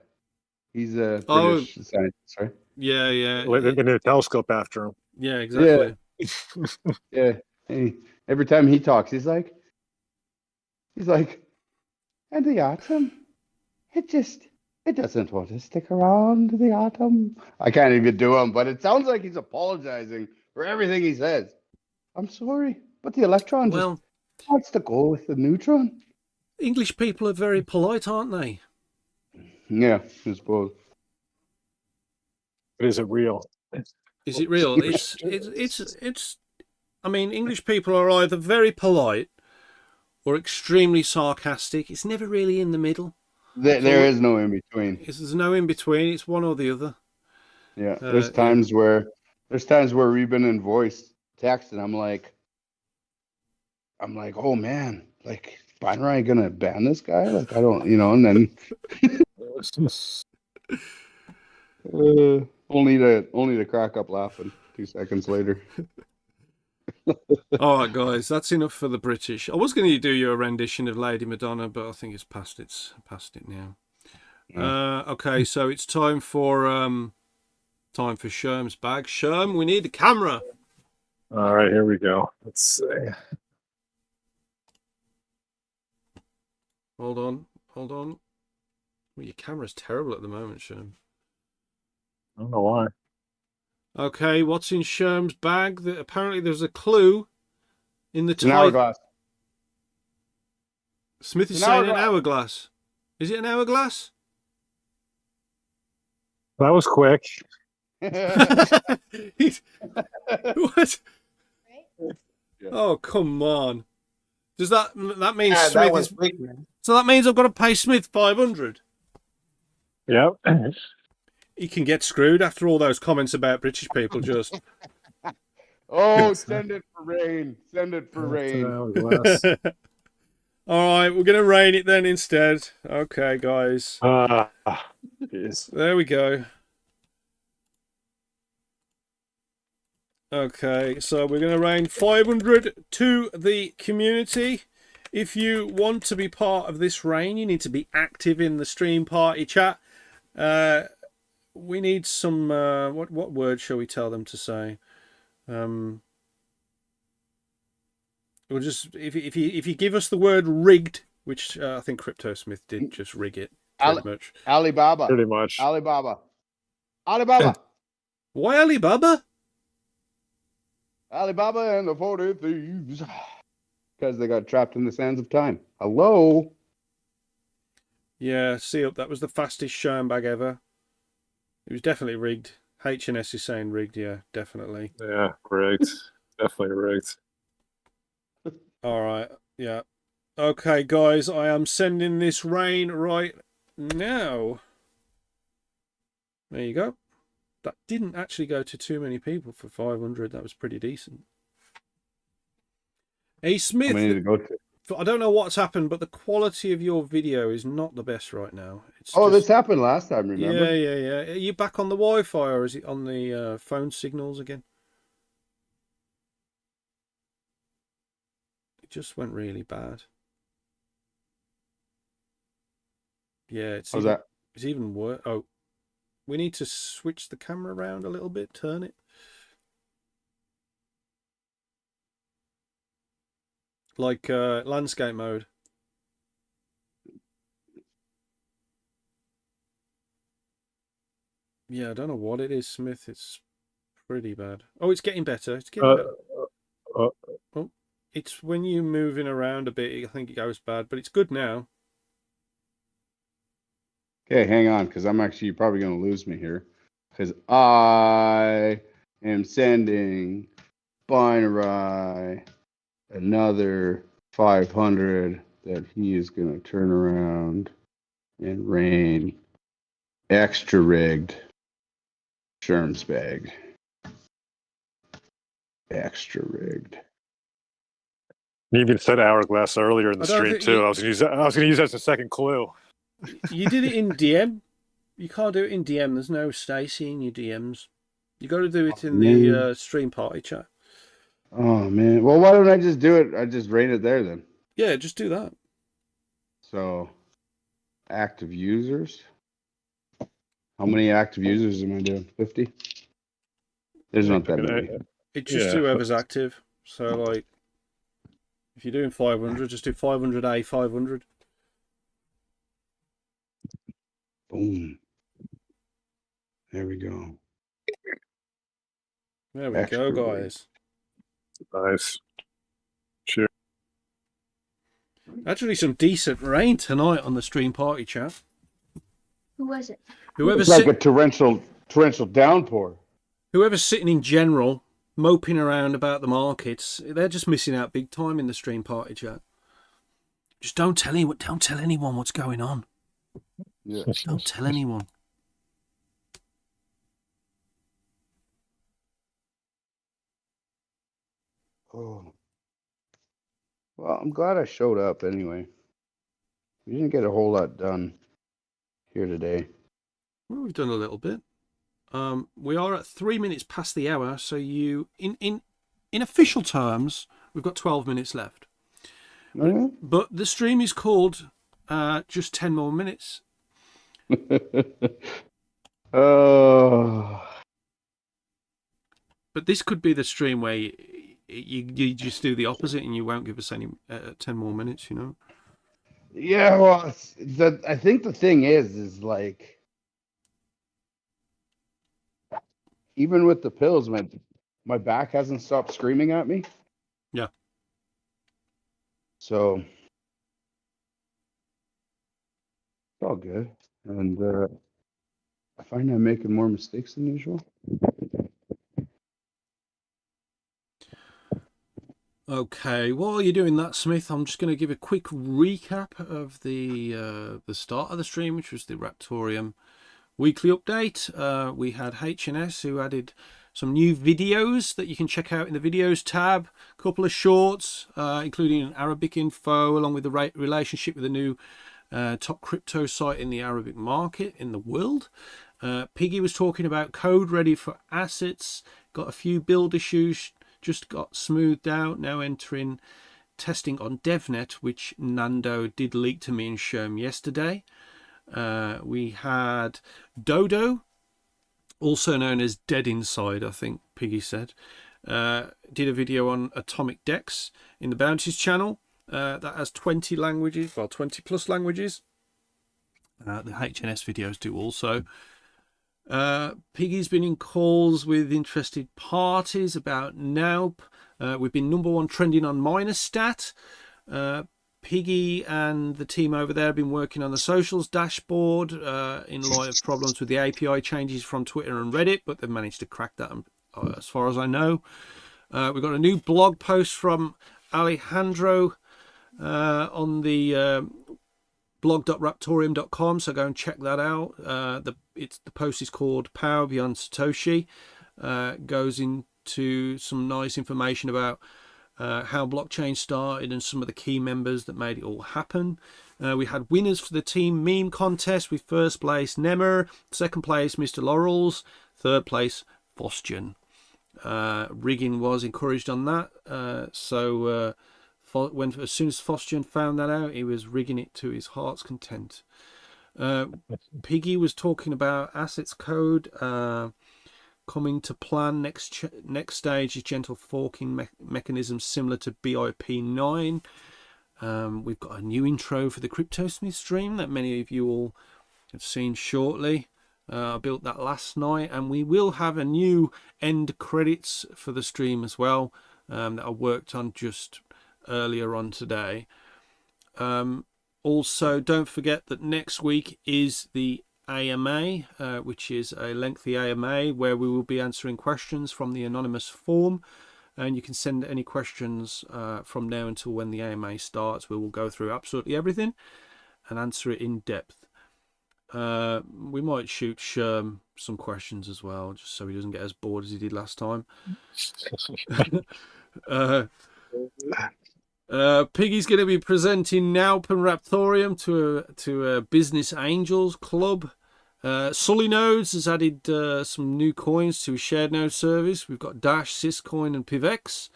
He's a British scientist, right? Yeah, yeah. They need a telescope after him. Yeah, exactly. Yeah. Hey, every time he talks, he's like, and the atom, it doesn't want to stick around, the atom. I can't even do him, but it sounds like he's apologizing for everything he says. I'm sorry, but the electron just wants to go with the neutron. English people are very polite, aren't they? Yeah, I suppose. But is it real? Is it real? It's. I mean, English people are either very polite or extremely sarcastic. It's never really in the middle. There is no in between. There's no in between. It's one or the other. Yeah, there's times where we've been in voice text, and I'm like, oh man, like, Binarai gonna ban this guy? Like, I don't, and then only to crack up laughing 2 seconds later. All right, guys, that's enough for the British. I was going to do you a rendition of Lady Madonna, but I think it's past it now. Yeah. Okay, so it's time for Scherm's bag. Scherm, we need a camera. All right, here we go. Let's see. Hold on. Well, your camera's terrible at the moment, Scherm. I don't know why. Okay, what's in Scherm's bag? Apparently there's a clue in the An hourglass. Smith is saying an hourglass. Is it an hourglass? That was quick. What? Oh, come on. Does that mean Smith is quick, man. So that means I've got to pay Smith 500? Yep. He can get screwed after all those comments about British people just. Oh, send it for rain. Send it for rain. All right, we're going to rain it then instead. Okay, guys. There we go. Okay, so we're going to rain 500 to the community. If you want to be part of this rain, you need to be active in the stream party chat. We need some. What word shall we tell them to say? We'll just if you give us the word rigged, which I think CryptoSmith did just rig it pretty much. Alibaba. Pretty much. Alibaba. Why Alibaba? Alibaba and the 40 Thieves. Because they got trapped in the sands of time. Hello. Yeah, see up. That was the fastest Scherm bag ever. It was definitely rigged. HNS is saying rigged. Yeah, definitely. Yeah, rigged. Definitely rigged. All right. Yeah. Okay, guys. I am sending this rain right now. There you go. That didn't actually go to too many people for 500. That was pretty decent. Hey, Smith. How many to go to? I don't know what's happened, but the quality of your video is not the best right now. This happened last time, remember? Yeah. Are you back on the Wi-Fi or is it on the phone signals again? It just went really bad. Yeah, it's even worse. Oh, we need to switch the camera around a little bit, turn it. Like landscape mode. Yeah, I don't know what it is, Smith. It's pretty bad. Oh, it's getting better. It's getting better. Oh, it's when you're moving around a bit, I think it goes bad, but it's good now. Okay, hang on, because I'm actually probably going to lose me here. Because I am sending Binarai another 500 that he is going to turn around and rain extra rigged Scherm's bag. Extra rigged. You even said hourglass earlier in the stream too. I was going to use that as a second clue. You did it in DM. You can't do it in DM. There's no Stacy in your DMs. You got to do it in man. the stream party chat. Oh man. Well, why don't I just do it? I just rate it there then. Yeah, just do that. So, active users. How many active users am I doing? 50? There's not that many. It's just Yeah. whoever's active. So, like, if you're doing 500, just do 500A 500. Boom. There we go. There we go, Extra guys. Nice. Cheers. Actually, some decent rain tonight on the stream party chat. Who was it? Whoever's It's like a torrential downpour. whoever's sitting in general, moping around about the markets, they're just missing out big time in the stream party chat. Just don't tell anyone what's going on. Yeah. Don't tell anyone. Oh. Well, I'm glad I showed up anyway. We didn't get a whole lot done here today. Well, we've done a little bit. We are at 3 minutes past the hour, so in official terms, we've got 12 minutes left. Oh, But the stream is called just 10 more minutes. Oh. But this could be the stream where you just do the opposite and you won't give us any 10 more minutes, you know? Yeah, well, I think the thing is like, even with the pills, my back hasn't stopped screaming at me. Yeah. So it's all good. And I find I'm making more mistakes than usual. Okay, while you're doing that, Smith, I'm just going to give a quick recap of the start of the stream, which was the Raptoreum weekly update. We had HNS who added some new videos that you can check out in the videos tab, a couple of shorts, including an Arabic info, along with the relationship with the new top crypto site in the Arabic market in the world. Piggy was talking about code ready for assets, got a few build issues, just got smoothed out, now entering testing on DevNet, which Nando did leak to me in Scherm yesterday. We had Dodo, also known as Dead Inside, I think Piggy said, did a video on atomic decks in the Bounties channel. That has 20 languages, well, 20 plus languages. The HNS videos do also. Piggy's been in calls with interested parties about Naup. We've been #1 trending on Minerstat. Piggy and the team over there have been working on the socials dashboard in light of problems with the API changes from Twitter and Reddit, but they've managed to crack that as far as I know. We've got a new blog post from Alejandro on the blog.raptoreum.com, so go and check that out. The post is called Power Beyond Satoshi. Goes into some nice information about how blockchain started and some of the key members that made it all happen. We had winners for the team meme contest with first place Nemer, second place Mr. Laurels, third place Fosgen. Rigging was encouraged on that, so as soon as Fosgen found that out, he was rigging it to his heart's content. Piggy was talking about assets code coming to plan. Next stage is gentle forking mechanism similar to BIP9. We've got a new intro for the CryptoSmith stream that many of you all have seen shortly. I built that last night, and we will have a new end credits for the stream as well that I worked on just earlier on today. Also, don't forget that next week is the AMA, which is a lengthy AMA where we will be answering questions from the anonymous form, and you can send any questions from now until when the AMA starts. We will go through absolutely everything and answer it in depth. We might shoot Scherm some questions as well, just so he doesn't get as bored as he did last time. Piggy's going to be presenting Naup and Raptoreum to a business angels club Sully Nodes has added some new coins to his shared node service. We've got Dash, Syscoin, and PivX.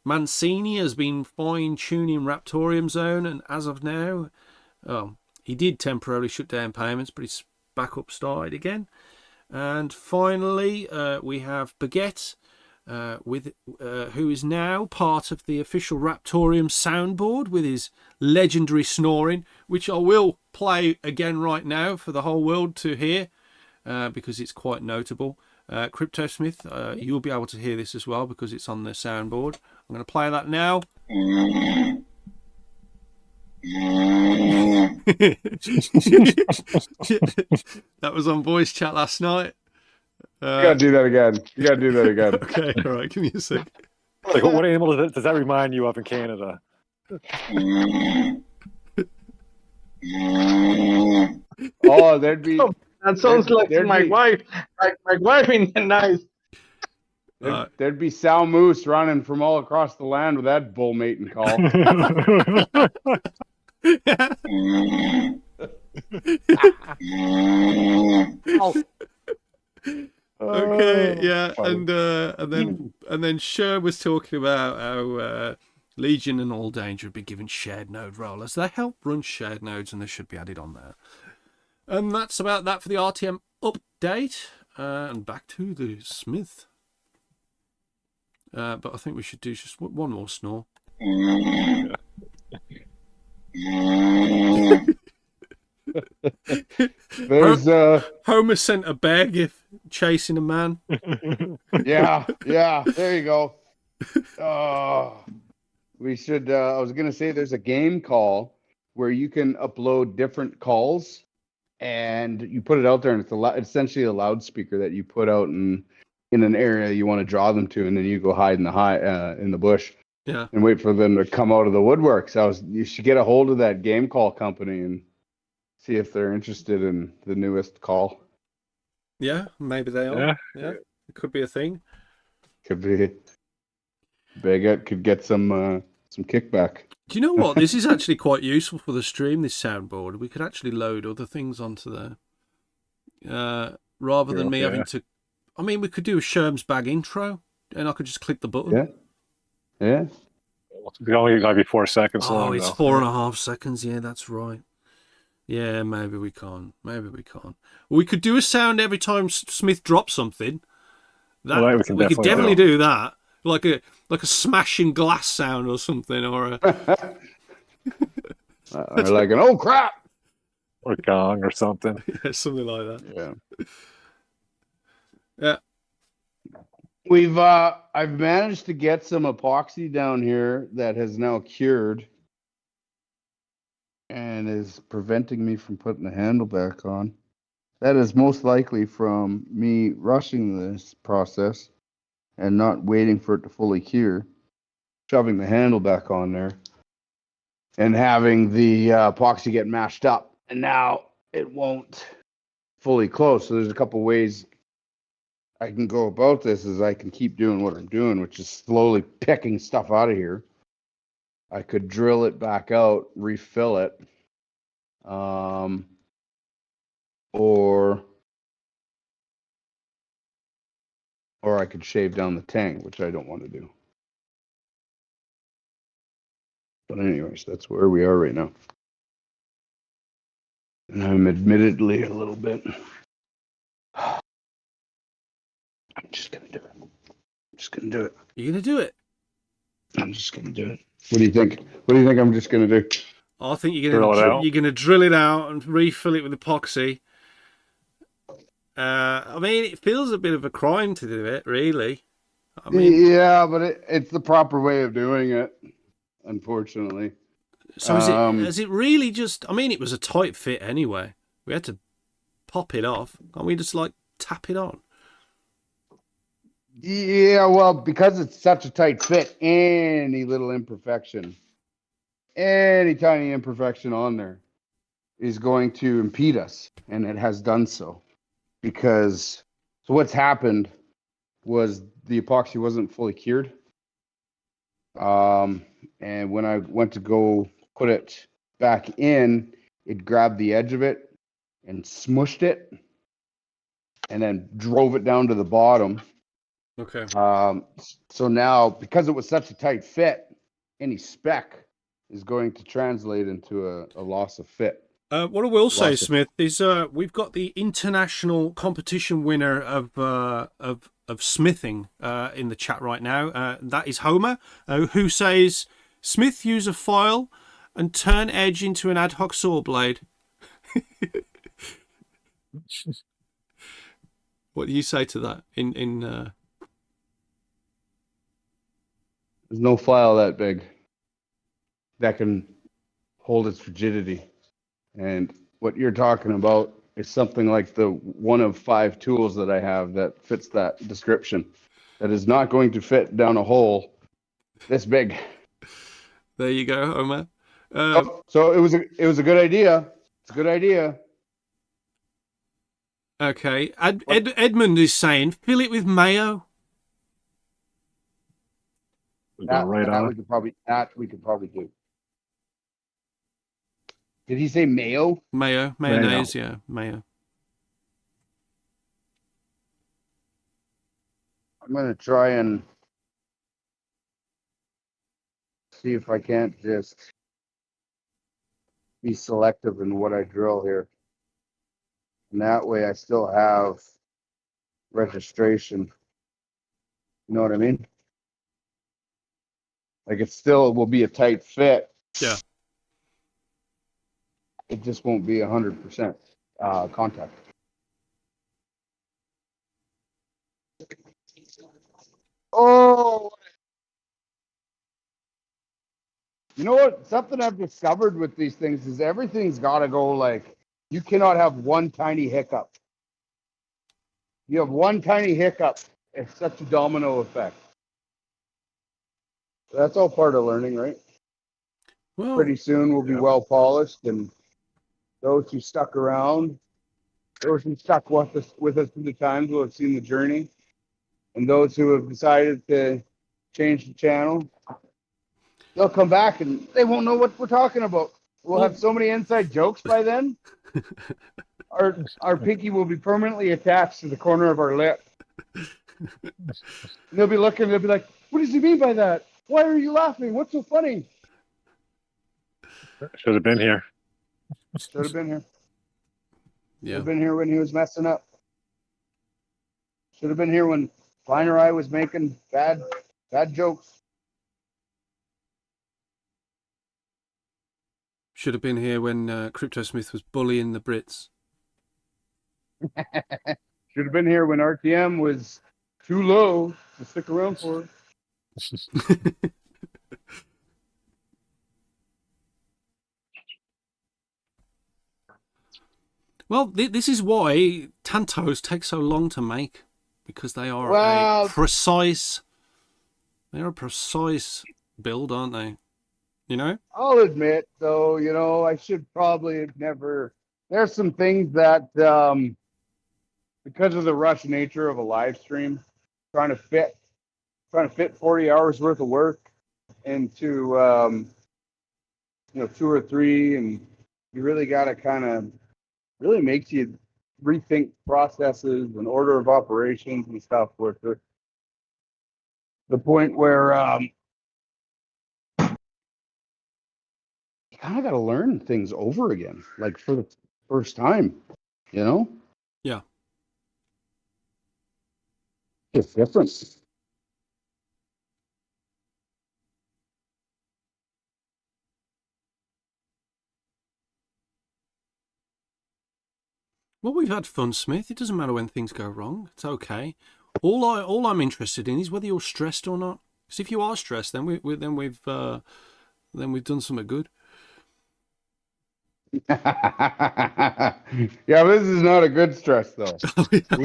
Mancini has been fine-tuning Raptoreum Zone, and as of now, he did temporarily shut down payments, but it's back up started again. And finally, we have Baguette, who is now part of the official Raptoreum soundboard with his legendary snoring, which I will play again right now for the whole world to hear, because it's quite notable. CryptoSmith, you'll be able to hear this as well because it's on the soundboard. I'm going to play that now. That was on voice chat last night. You gotta do that again. You gotta do that again. Okay, all right, give me a sec. Like, what animal does that remind you of in Canada? Oh, there'd be. That sounds like my wife. Like my wife in the night. There'd be sow moose running from all across the land with that bull mating call. Okay, yeah, and then Scherm was talking about how Legion and All Danger would be given shared node rollers. They help run shared nodes, and they should be added on there. And that's about that for the RTM update. And back to the Smith. But I think we should do just one more snore. There's Homer sent a bear gif chasing a man. yeah, there you go. We should I was gonna say there's a game call where you can upload different calls and you put it out there, and it's essentially a loudspeaker that you put out in an area you want to draw them to, and then you go hide in the bush. Yeah. And wait for them to come out of the woodwork. So you should get a hold of that game call company and see if they're interested in the newest call. Yeah, maybe they are. Yeah. It could be a thing. Could be. Baguette could get some kickback. Do you know what? This is actually quite useful for the stream, this soundboard. We could actually load other things onto there. Rather than me having to... I mean, we could do a Scherm's Bag intro, and I could just click the button. Yeah. It's only got to be 4 seconds long. Oh, it's 4.5 seconds. Yeah, that's right. Yeah, maybe we can't. We could do a sound every time Smith drops something. We could definitely do that. Like a smashing glass sound or something, or a or like an oh crap, or a gong or something. Yeah, something like that. Yeah. I've managed to get some epoxy down here that has now cured and is preventing me from putting the handle back on. That is most likely from me rushing this process and not waiting for it to fully cure, shoving the handle back on there, and having the epoxy get mashed up. And now it won't fully close. So there's a couple ways I can go about this. Is I can keep doing what I'm doing, which is slowly picking stuff out of here. I could drill it back out, refill it, or I could shave down the tank, which I don't want to do. But anyways, that's where we are right now. And I'm admittedly a little bit... I'm just going to do it. You're going to do it? I'm just going to do it. What do you think? What do you think I'm just going to do? I think you're going to drill it out and refill it with epoxy. I mean, it feels a bit of a crime to do it, really. I mean, yeah, but it's the proper way of doing it, unfortunately. So is it really just... I mean, it was a tight fit anyway. We had to pop it off. Can't we just, tap it on? Yeah, well, because it's such a tight fit, any little imperfection, any tiny imperfection on there is going to impede us, and it has done so. So what's happened was the epoxy wasn't fully cured. And when I went to go put it back in, it grabbed the edge of it and smushed it. and then drove it down to the bottom. Okay. So now, because it was such a tight fit, any spec is going to translate into a loss of fit. What I will say, Lots of- Smith, is we've got the international competition winner of smithing in the chat right now. That is Homer, who says, Smith, use a file and turn edge into an ad hoc saw blade. What do you say to that? There's no file that big that can hold its rigidity. And what you're talking about is something like the one of 5 tools that I have that fits that description. That is not going to fit down a hole this big. There you go, Homer. So it was a good idea. It's a good idea. Okay. Edmund is saying, fill it with mayo. That we could probably do. Did he say mayo? Mayonnaise, yeah, mayo. I'm gonna try and see if I can't just be selective in what I drill here. And that way I still have registration. You know what I mean? Like it still will be a tight fit. Yeah. It just won't be 100% contact. Oh, you know what? Something I've discovered with these things is everything's got to go like, you cannot have one tiny hiccup. You have one tiny hiccup, it's such a domino effect. That's all part of learning, right? Well, pretty soon we'll be well polished, and those who stuck around, those who stuck with us through the times will have seen the journey, and those who have decided to change the channel, they'll come back and they won't know what we're talking about. We'll have so many inside jokes by then. Our pinky will be permanently attached to the corner of our lip. And they'll be looking, they'll be like, what does he mean by that? Why are you laughing? What's so funny? Should have been here. Should have been here. Yeah. Should have been here when he was messing up. Should have been here when Binarai was making bad jokes. Should have been here when CryptoSmith was bullying the Brits. Should have been here when RTM was too low to stick around for. Well, this is why Tantos take so long to make, because they are a precise build, aren't they? You know? I'll admit, though, I should probably have never. There's some things that, because of the rush nature of a live stream, trying to fit 40 hours worth of work into 2 or 3, and you really got to kind of really makes you rethink processes and order of operations and stuff. With the point where you kind of got to learn things over again, like for the first time, Yeah. It's different. Well, we've had fun, Smith. It doesn't matter when things go wrong. It's okay. All I'm interested in is whether you're stressed or not. Because if you are stressed, then we've done something good. Yeah, this is not a good stress though. We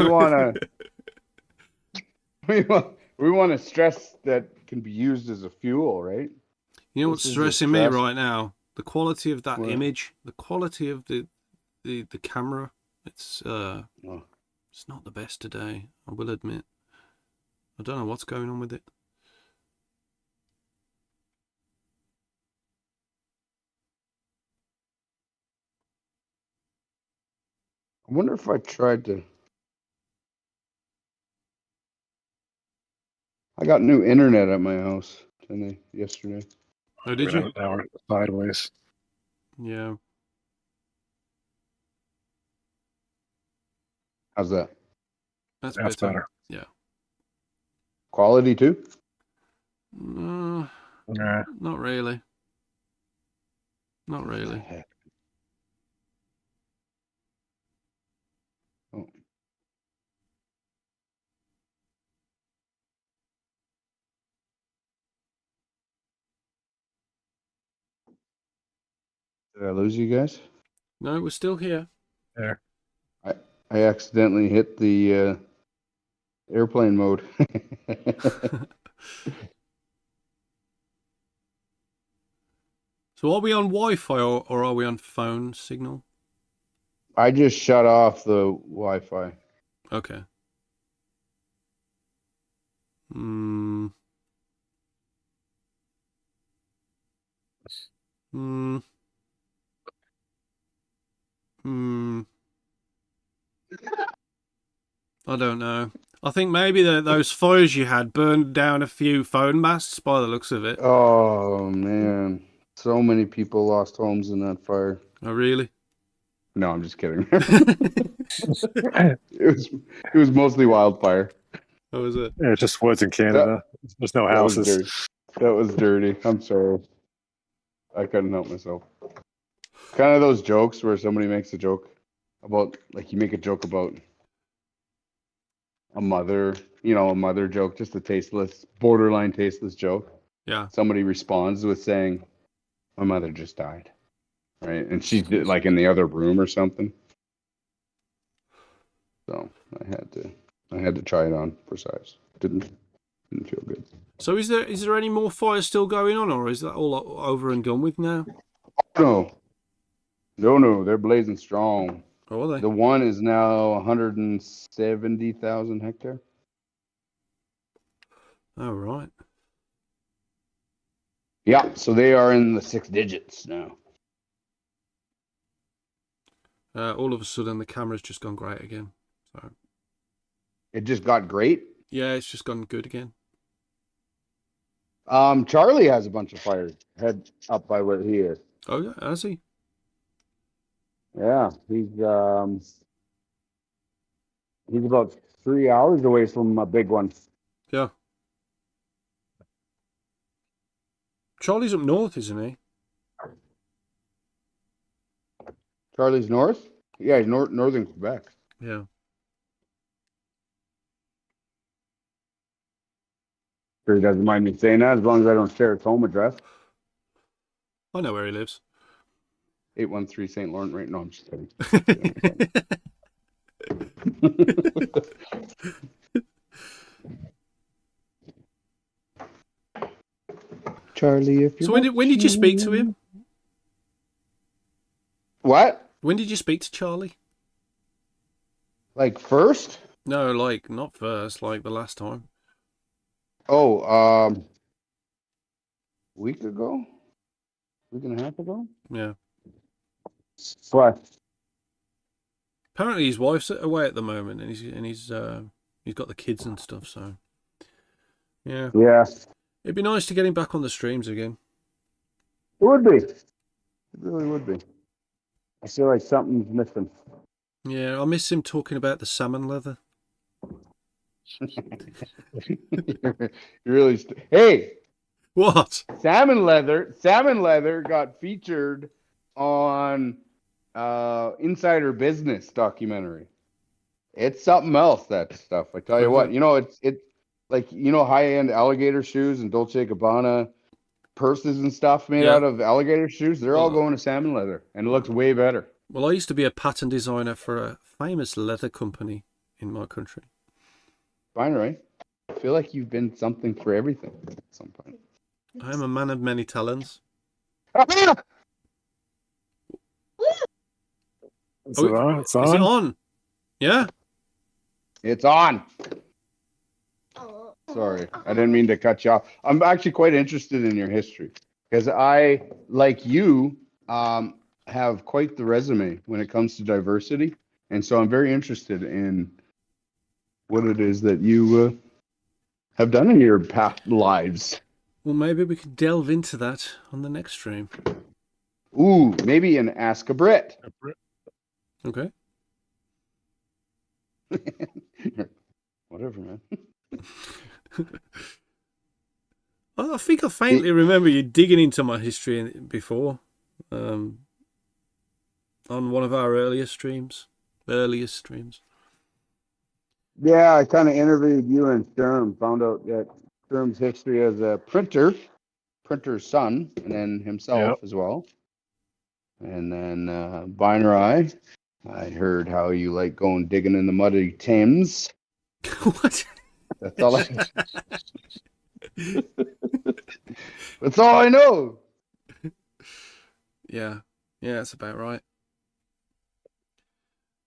want to stress that can be used as a fuel, right? You know what's stressing me right now? The quality of that image, the quality of the camera. It's not the best today, I will admit. I don't know what's going on with it. I wonder if I tried to I got new internet at my house yesterday. Oh, did you? Now we're sideways. Yeah. How's that? That's That's better. Yeah. Quality too? Yeah. Not really. Not really. Oh. Did I lose you guys? No, we're still here. There. I accidentally hit the airplane mode. So are we on Wi-Fi or are we on phone signal? I just shut off the Wi-Fi. Okay. Hmm. Hmm. Hmm. I don't know. I think maybe those fires you had burned down a few phone masts by the looks of it. Oh man, so many people lost homes in that fire. Oh, really? No, I'm just kidding. It was mostly wildfire. How was it? Yeah, it's just woods in Canada. There's no That was houses. dirty. That was dirty. I'm sorry. I couldn't help myself. Kind of those jokes where somebody makes a joke about, like, you make a joke about a mother, a mother joke, just a tasteless, borderline tasteless joke. Yeah. Somebody responds with saying, "My mother just died," right? And she's like in the other room or something. So I had to try it on for size. Didn't feel good. So is there any more fires still going on, or is that all over and done with now? No, they're blazing strong. Oh, are they? The one is now 170,000 hectare. Oh, right. Yeah, so they are in the 6 digits now. All of a sudden, the camera's just gone great again. So It just got great. yeah, it's just gone good again. Charlie has a bunch of fires head up by where he is. Oh, yeah, has he? Yeah, he's about 3 hours away from a big one. Yeah. Charlie's up north, isn't he? Charlie's north? Yeah, he's northern Quebec. Yeah. Sure he doesn't mind me saying that, as long as I don't share his home address. I know where he lives. 813 St. Laurent, right? No, I'm just kidding. Charlie, if you So when did you speak to him? What? When did you speak to Charlie? Like first? No, like not first, like the last time. Oh, week and a half ago? Yeah. What? Apparently his wife's away at the moment, and he's got the kids and stuff. So yeah. Yeah. It'd be nice to get him back on the streams again. It would be. It really would be. I feel like something's missing. Yeah, I miss him talking about the salmon leather. Really? Hey, what? Salmon leather got featured on Insider Business documentary. It's something else, that stuff. I tell you what, it's like, high-end alligator shoes and Dolce & Gabbana purses and stuff made out of alligator shoes. They're all going to salmon leather, and it looks way better. Well, I used to be a pattern designer for a famous leather company in my country. Binarai. I feel like you've been something for everything at some point. I am a man of many talents. Is it on? It's on? Is it on? Yeah? It's on. Sorry, I didn't mean to cut you off. I'm actually quite interested in your history because I, like you, have quite the resume when it comes to diversity. And so I'm very interested in what it is that you have done in your past lives. Well, maybe we could delve into that on the next stream. Ooh, maybe an Ask a Brit. Okay. Whatever, man. I think I faintly remember you digging into my history before, on one of our earliest streams. Yeah, I kind of interviewed you and Scherm, found out that Scherm's history as a printer's son, and then himself as well. And then Binarai, I heard how you like going digging in the muddy Thames. What? That's all That's all I know. Yeah, that's about right.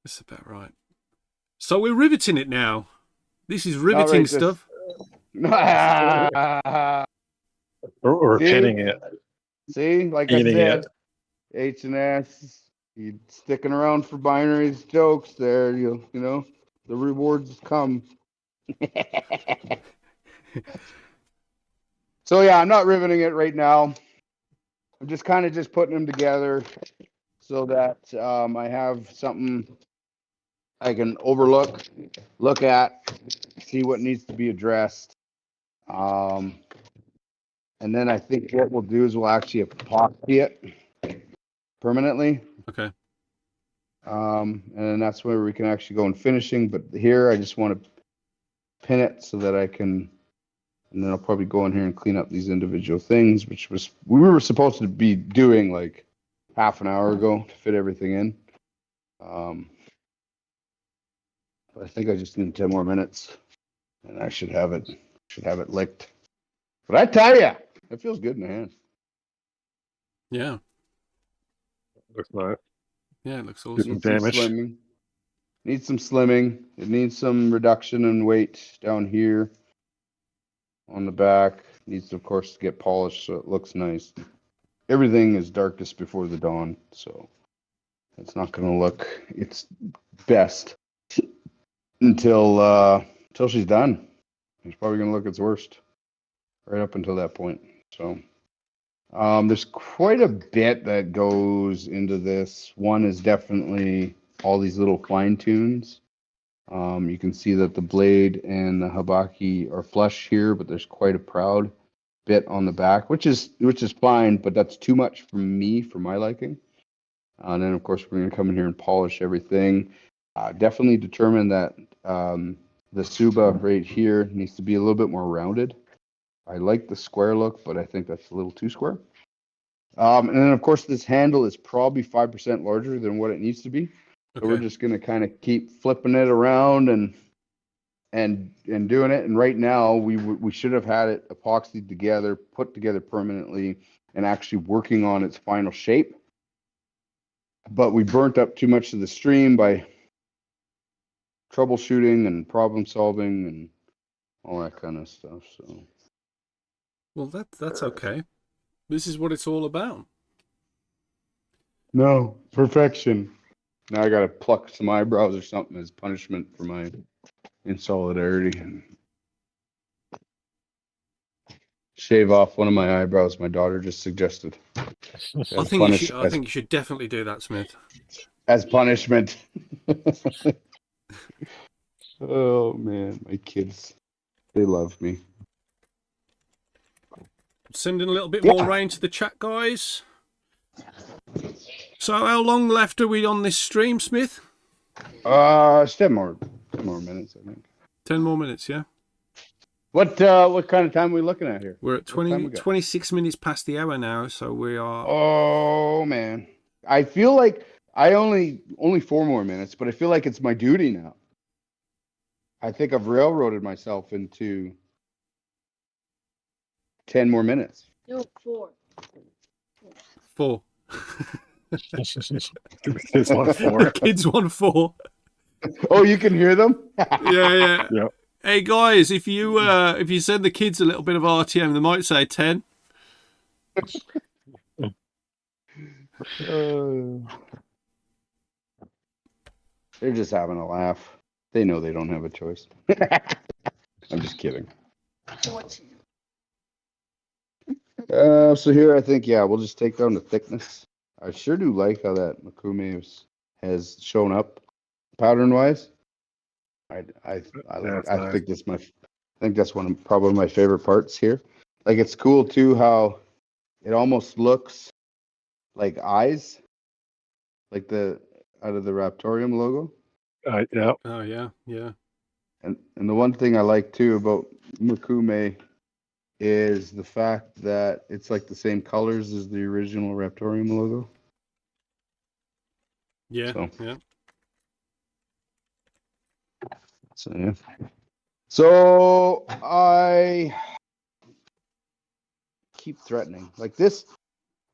That's about right. So we're riveting it now. This is riveting stuff. Or pitting it. See, like Eating I said, it. H&S, you sticking around for Binari's jokes there, you know, the rewards come. So yeah, I'm not riveting it right now. I'm just kind of just putting them together so that I have something I can look at, see what needs to be addressed. And then I think what we'll do is we'll actually epoxy it permanently. Okay. And then that's where we can actually go in finishing. But here I just want to pin it so that I can, and then I'll probably go in here and clean up these individual things, which was we were supposed to be doing like half an hour ago to fit everything in. But I think I just need 10 more minutes, and I should have it licked. But I tell you, it feels good in the hand. Yeah. Looks nice. Yeah, it looks awesome. Needs some slimming. Needs some slimming. It needs some reduction in weight down here on the back. Needs, of course, to get polished so it looks nice. Everything is darkest before the dawn, so it's not going to look its best until she's done. It's probably going to look its worst right up until that point. So there's quite a bit that goes into this. One is definitely all these little fine tunes. You can see that the blade and the habaki are flush here, but there's quite a proud bit on the back, which is fine, but that's too much for me, for my liking. And then of course we're going to come in here and polish everything. Definitely determine that the Suba right here needs to be a little bit more rounded. I like the square look, but I think that's a little too square. And then of course this handle is probably 5% larger than what it needs to be. So we're just going to kind of keep flipping it around and doing it. And right now we should have had it epoxied together, put together permanently, and actually working on its final shape. But we burnt up too much of the stream by troubleshooting and problem solving and all that kind of stuff. So, well, that's okay. This is what it's all about. No, perfection. Now I got to pluck some eyebrows or something as punishment for my insolidarity and shave off one of my eyebrows. My daughter just suggested. I think you should definitely do that, Smith. As punishment. Oh man, my kids, they love me. Sending a little bit more rain to the chat, guys. So how long left are we on this stream, Smith? It's 10 more minutes, I think. 10 more minutes, yeah. What kind of time are we looking at here? We're at 26 minutes past the hour now, so we are. Oh man, I feel like I only 4 more minutes, but I feel like it's my duty now. I think I've railroaded myself into 10 more minutes. No, 4. 4. Kids want 4. Kids want 4. Oh, you can hear them? Yeah. Yep. Hey guys, if you send the kids a little bit of RTM, they might say 10. They're just having a laugh. They know they don't have a choice. I'm just kidding. So here I think, yeah, we'll just take down the thickness. I sure do like how that Makume has shown up pattern wise. I That's nice. think that's probably my favorite parts here. Like it's cool too how it almost looks like eyes, like out of the Raptoreum logo. Yeah. Oh yeah, yeah. And the one thing I like too about Makume is the fact that it's like the same colors as the original Raptoreum logo. Yeah, So, yeah. So yeah. So I keep threatening. Like this,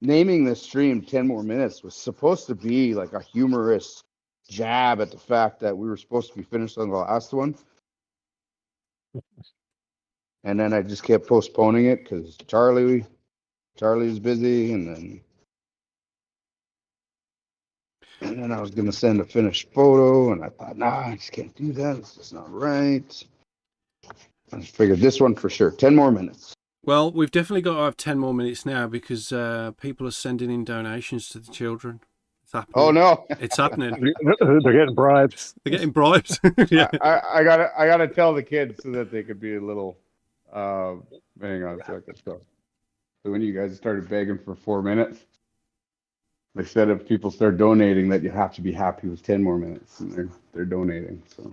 naming this stream 10 more minutes was supposed to be like a humorous jab at the fact that we were supposed to be finished on the last one. And then I just kept postponing it because Charlie was busy, and then I was gonna send a finished photo, and I thought, nah, I just can't do that. It's just not right. I just figured this one for sure. 10 more minutes. Well, we've definitely got to have 10 more minutes now because people are sending in donations to the children. It's happening. Oh no, it's happening. They're getting bribes. They're getting bribes. Yeah. I gotta tell the kids so that they could be a little. Hang on a second. So when you guys started begging for 4 minutes, they said if people start donating, that you have to be happy with 10 more minutes, and they're donating. So.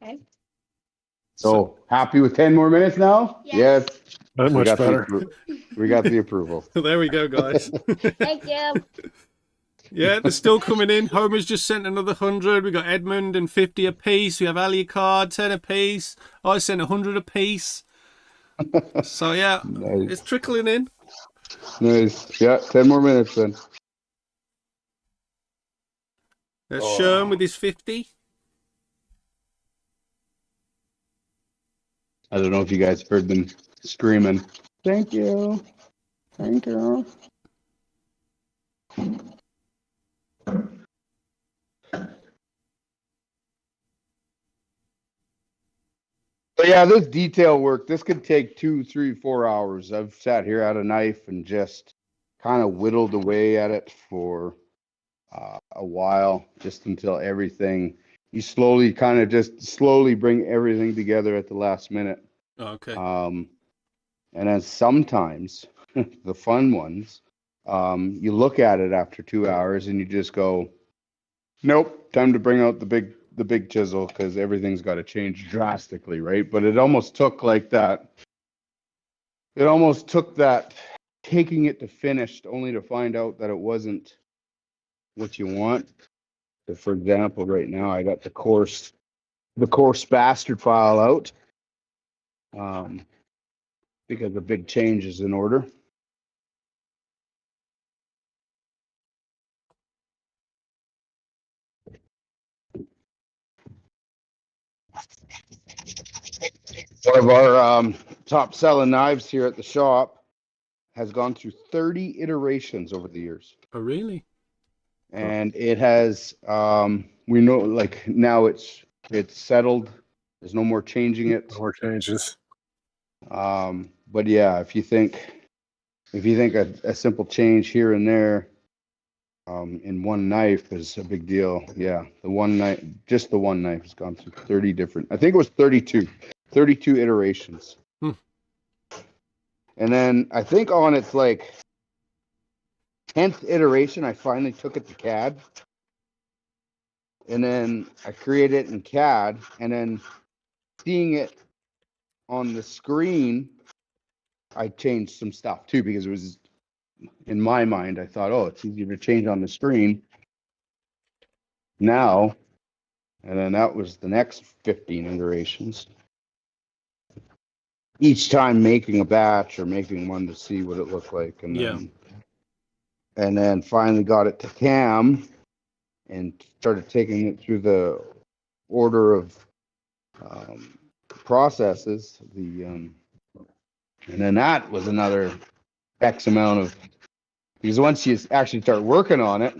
Okay. So happy with 10 more minutes now? Yes. Not much better. We got the approval. There we go, guys. Thank you. Yeah, they're still coming in. Homer's just sent another 100. We got Edmund and 50 apiece. We have Ali Card, 10 apiece. I sent 100 apiece. So yeah, Nice. It's trickling in. Nice. Yeah, 10 more minutes then. There's Scherm with his 50. I don't know if you guys heard them screaming. Thank you. Thank you. But yeah, this detail work, this could take 2, 3, 4 hours. I've sat here at a knife and just kind of whittled away at it for a while, just until everything, you slowly bring everything together at the last minute. Oh, okay. And then sometimes the fun ones, you look at it after 2 hours and you just go, nope, time to bring out the big chisel because everything's got to change drastically, right? But it almost took like that. It almost took that taking it to finished only to find out that it wasn't what you want. So for example, right now I got the coarse bastard file out because the big change is in order. One of our top selling knives here at the shop has gone through 30 iterations over the years. Oh, really? And it has, we know, like now it's settled. There's no more changing it. No more changes. But yeah, if you think a simple change here and there in one knife is a big deal. Yeah, the one knife has gone through 30 different, I think it was 32 iterations. And then I think on its like 10th iteration, I finally took it to CAD. And then I created it in CAD, and then seeing it on the screen, I changed some stuff too, because it was, in my mind, I thought, oh, it's easier to change on the screen now. And then that was the next 15 iterations. Each time making a batch or making one to see what it looked like. And then finally got it to CAM and started taking it through the order of processes. And then that was another X amount of, because once you actually start working on it,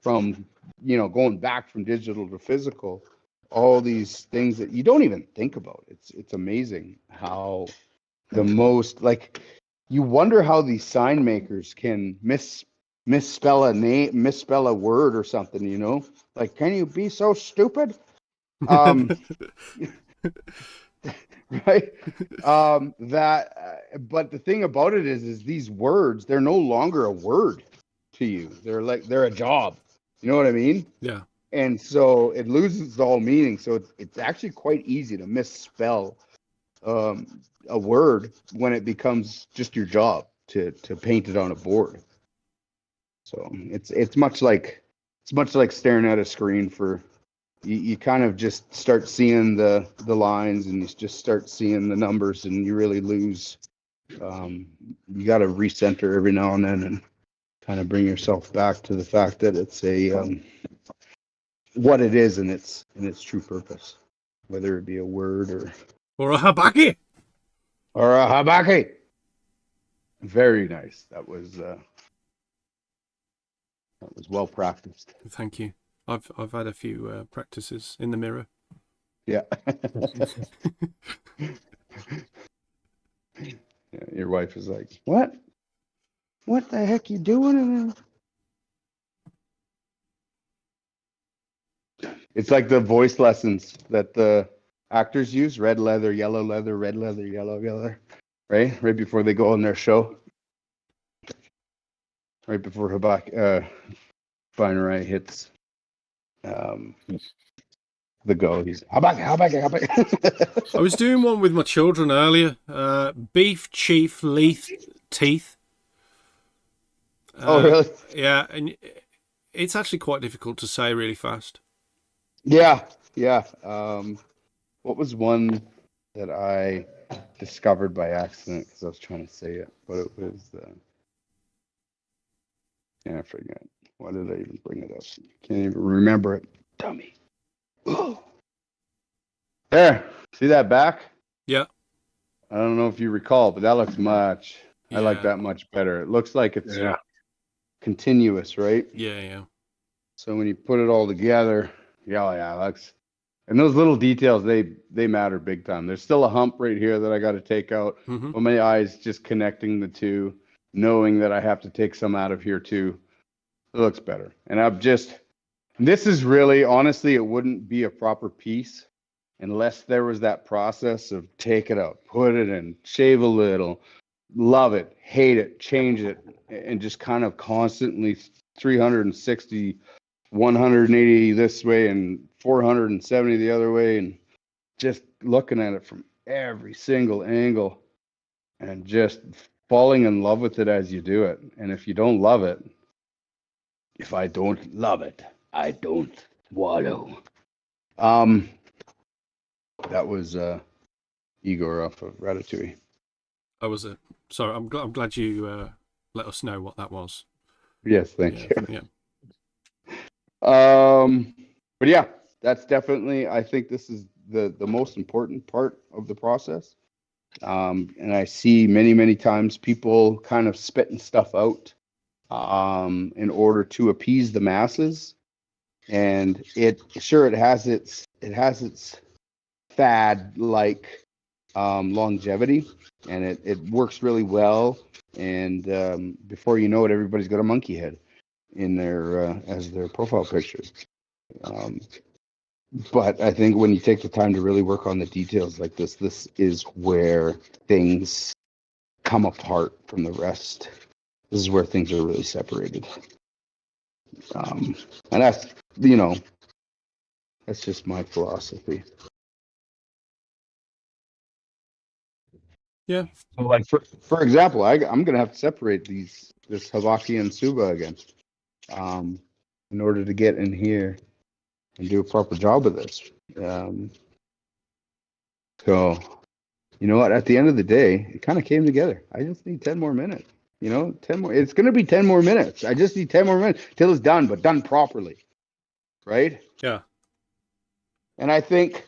from going back from digital to physical, all these things that you don't even think about. It's amazing how the most, like, you wonder how these sign makers can misspell a name, misspell a word or something, you know? Like, can you be so stupid? Right? But the thing about it is these words, they're no longer a word to you. They're a job. You know what I mean? Yeah. And so it loses all meaning. So it's actually quite easy to misspell a word when it becomes just your job to paint it on a board. So it's much like staring at a screen for you kind of just start seeing the lines and you just start seeing the numbers and you really lose. You got to recenter every now and then and kind of bring yourself back to the fact that it's a what it is in its true purpose, whether it be a word or a habaki. Or a habaki. Very nice. That was well practiced. Thank you. I've had a few practices in the mirror. Yeah. Yeah. Your wife is like, what? What the heck you doing? It's like the voice lessons that the actors use: red leather, yellow leather, red leather, yellow leather. Right before they go on their show. Right before Binarai hits the go. He's how about I was doing one with my children earlier. Beef, chief, leaf, teeth. Oh, really? Yeah, and it's actually quite difficult to say really fast. Yeah. What was one that I discovered by accident because I was trying to say it, but it was I forget. Why did I even bring it up? Can't even remember it. Dummy. Ooh. There. See that back? Yeah. I don't know if you recall, but that looks much. Yeah. I like that much better. It looks like it's Yeah. continuous, right? Yeah. So when you put it all together, that's. And those little details, they matter big time. There's still a hump right here that I got to take out. Mm-hmm. But my eyes just connecting the two, knowing that I have to take some out of here too. It looks better. And this is really, honestly, it wouldn't be a proper piece unless there was that process of take it out, put it in, shave a little, love it, hate it, change it, and just kind of constantly 360, 180 this way and 470 the other way, and just looking at it from every single angle and just falling in love with it as you do it. And if you don't love it, if I don't love it, I don't wallow. That was Igor off of Ratatouille. Oh, was it? Sorry, I'm glad you let us know what that was. Yes, thank you. Yeah. But yeah, that's definitely, I think this is the most important part of the process. And I see many times people kind of spitting stuff out in order to appease the masses. And it has its fad like longevity, and it works really well. And before you know it, everybody's got a monkey head in their as their profile picture. But I think when you take the time to really work on the details like this is where things come apart from the rest. This is where things are really separated. And that's that's just my philosophy. Yeah. So, like for example, I'm gonna have to separate this Havaki and Suba again, in order to get in here and do a proper job of this. So, you know what? At the end of the day, it kind of came together. I just need 10 more minutes. 10 more. It's gonna be 10 more minutes. I just need 10 more minutes till it's done, but done properly, right? Yeah. And I think,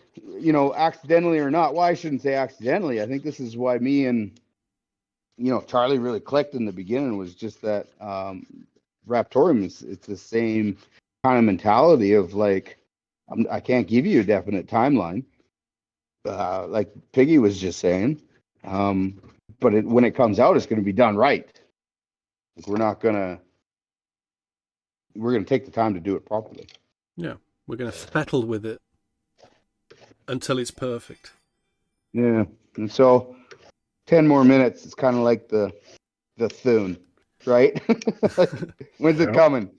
accidentally or not, well, I shouldn't say accidentally. I think this is why me and, Charlie really clicked in the beginning, was just that Raptoreum it's the same kind of mentality of like, I can't give you a definite timeline. Like Piggy was just saying, but when it comes out, it's going to be done right. Like we're going to take the time to do it properly. Yeah, we're going to settle with it until it's perfect. Yeah, and so 10 more minutes is kind of like the thune, right? Like, when's it coming?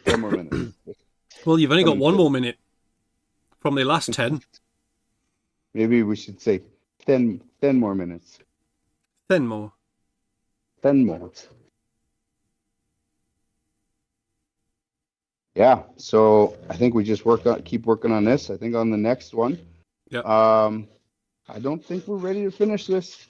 10 more minutes. Well, you've only got one more minute from the last 10. Maybe we should say 10 more minutes. 10 more. 10 more. Yeah, so I think we just keep working on this. I think on the next one. Yeah. I don't think we're ready to finish this.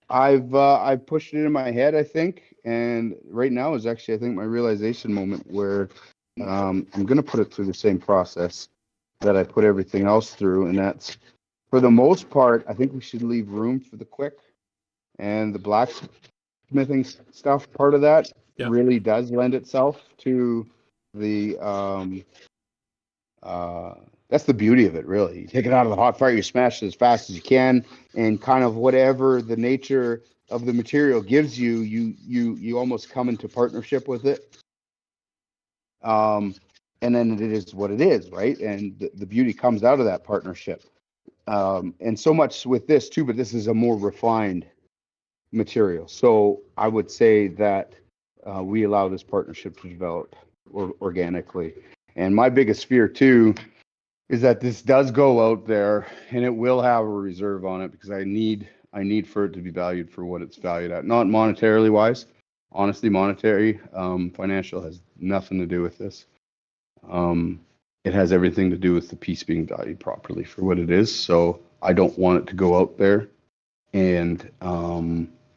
I've pushed it in my head, I think, and right now is actually, I think, my realization moment where I'm going to put it through the same process that I put everything else through, and that's, for the most part, I think we should leave room for the quick and the blacksmithing stuff. Part of that really does lend itself to the that's the beauty of it, really. You take it out of the hot fire, you smash it as fast as you can, and kind of whatever the nature of the material gives you, you almost come into partnership with it. And then it is what it is, right? And the beauty comes out of that partnership. And so much with this too, but this is a more refined material. So I would say that we allow this partnership to develop organically. And my biggest fear too is that this does go out there and it will have a reserve on it, because I need for it to be valued for what it's valued at. Not monetarily wise. Honestly, monetary, financial has nothing to do with this. It has everything to do with the piece being valued properly for what it is. So I don't want it to go out there and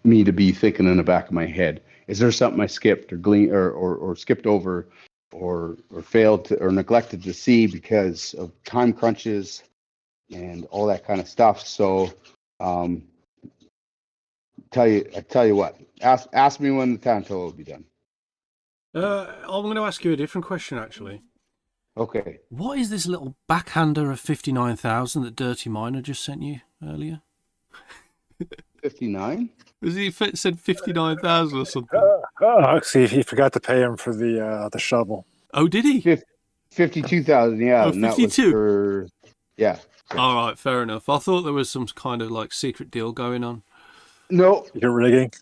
me to be thinking in the back of my head, is there something I skipped or gleaned or skipped over or failed to or neglected to see because of time crunches and all that kind of stuff. So I tell you what, ask me when the time total will be done. I'm going to ask you a different question, actually. Okay. What is this little backhander of 59,000 that Dirty Miner just sent you earlier? 59? Was he said 59,000 or something? See, he forgot to pay him for the shovel. Oh, did he? 52,000, yeah. Oh, 52? Yeah. All right, fair enough. I thought there was some kind of like secret deal going on. No. You're rigging.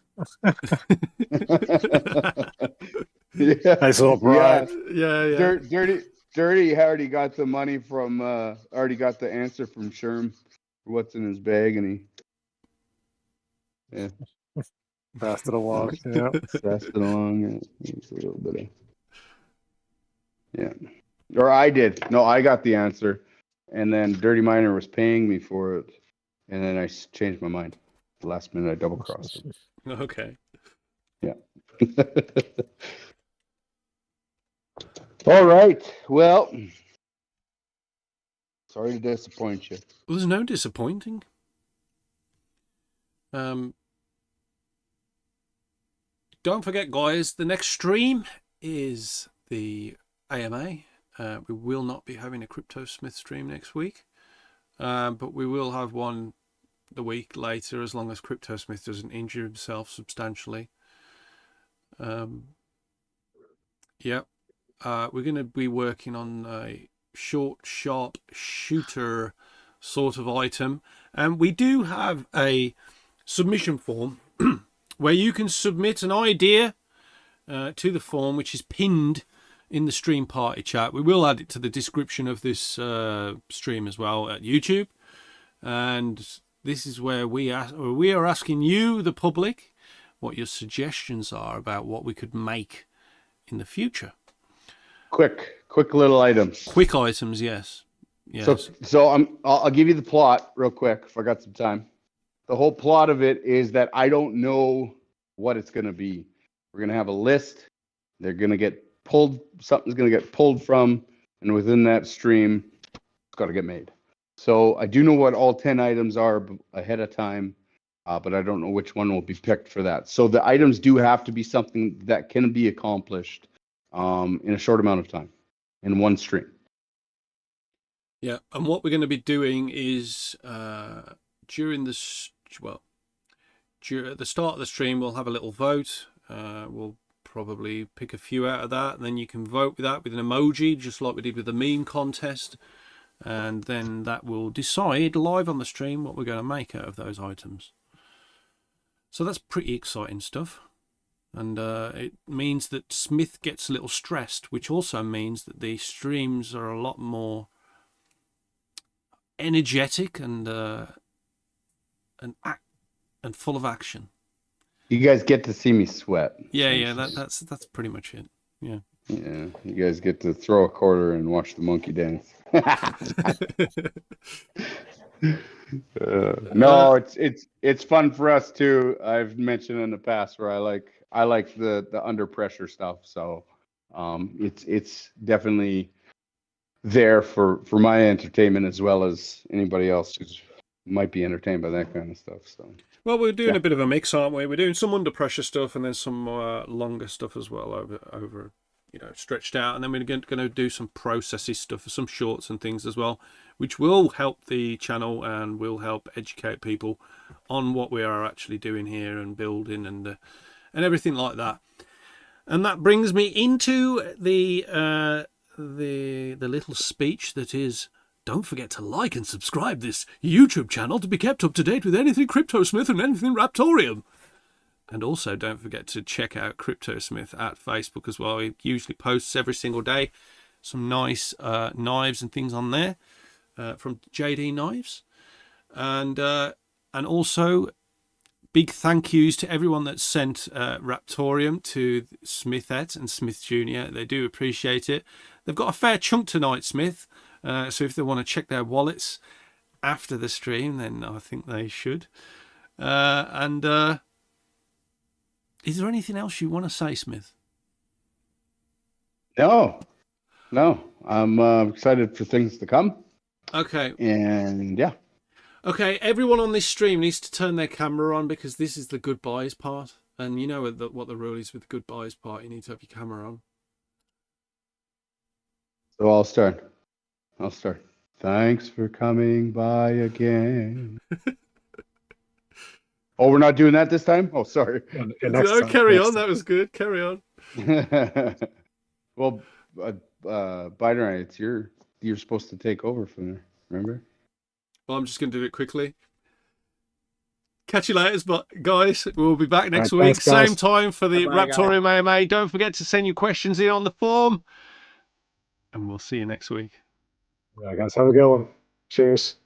Yeah. Nice little bribe. Yeah. Dirty already got the money from, already got the answer from Scherm for what's in his bag, and he passed it along. Yeah. Passed it along. It's a little bit of, yeah. Or I did. No, I got the answer, and then Dirty Miner was paying me for it, and then I changed my mind. The last minute, I double crossed him. Okay. Yeah. All right. Well, sorry to disappoint you. Well, there's no disappointing. Don't forget, guys, the next stream is the AMA. We will not be having a CryptoSmith stream next week, but we will have one the week later, as long as CryptoSmith doesn't injure himself substantially. Yeah. We're going to be working on a short, sharp shooter sort of item. And we do have a submission form where you can submit an idea to the form, which is pinned in the stream party chat. We will add it to the description of this stream as well at YouTube. And this is where we are asking you, the public, what your suggestions are about what we could make in the future. Quick little items. Quick items, yes. So I'll give you the plot real quick if I got some time. The whole plot of it is that I don't know what it's going to be. We're going to have a list. They're going to get pulled. Something's going to get pulled from, and within that stream, it's got to get made. So I do know what all 10 items are ahead of time, but I don't know which one will be picked for that. So the items do have to be something that can be accomplished in a short amount of time. in one stream. Yeah, and what we're going to be doing is during the at the start of the stream, we'll have a little vote. We'll probably pick a few out of that, and then you can vote with that with an emoji, just like we did with the meme contest. And then that will decide live on the stream what we're going to make out of those items. So that's pretty exciting stuff. And it means that Smith gets a little stressed, which also means that the streams are a lot more energetic and full of action. You guys get to see me sweat. Yeah, that's pretty much it. Yeah. Yeah, you guys get to throw a quarter and watch the monkey dance. No, it's fun for us too. I've mentioned in the past where I like the under pressure stuff. So it's definitely there for my entertainment as well as anybody else who might be entertained by that kind of stuff. So well, we're doing a bit of a mix, aren't we? We're doing some under pressure stuff and then some longer stuff as well over stretched out, and then we're going to do some processy stuff for some shorts and things as well, which will help the channel and will help educate people on what we are actually doing here and building and everything like that. And that brings me into the little speech that is: don't forget to like and subscribe this YouTube channel to be kept up to date with anything CryptoSmith and anything Raptoreum. And also don't forget to check out CryptoSmith at Facebook as well. He usually posts every single day some nice knives and things on there from JD Knives. And also big thank yous to everyone that sent Raptoreum to Smithette and SmithJr. They do appreciate it. They've got a fair chunk tonight, Smith. So if they want to check their wallets after the stream, then I think they should. Is there anything else you want to say, Smith? No. I'm excited for things to come. Okay. And yeah. Okay, everyone on this stream needs to turn their camera on because this is the goodbyes part. And you know what the rule is with the goodbyes part. You need to have your camera on. So I'll start. Thanks for coming by again. Oh, we're not doing that this time? Oh, sorry. No, carry on. That was good. Carry on. Well, Binarai, you're supposed to take over from there. Remember? Well, I'm just going to do it quickly. Catch you later, guys. We'll be back next week. Same time for the Raptoreum AMA. Don't forget to send your questions in on the form. And we'll see you next week. Yeah, guys, have a good one. Cheers.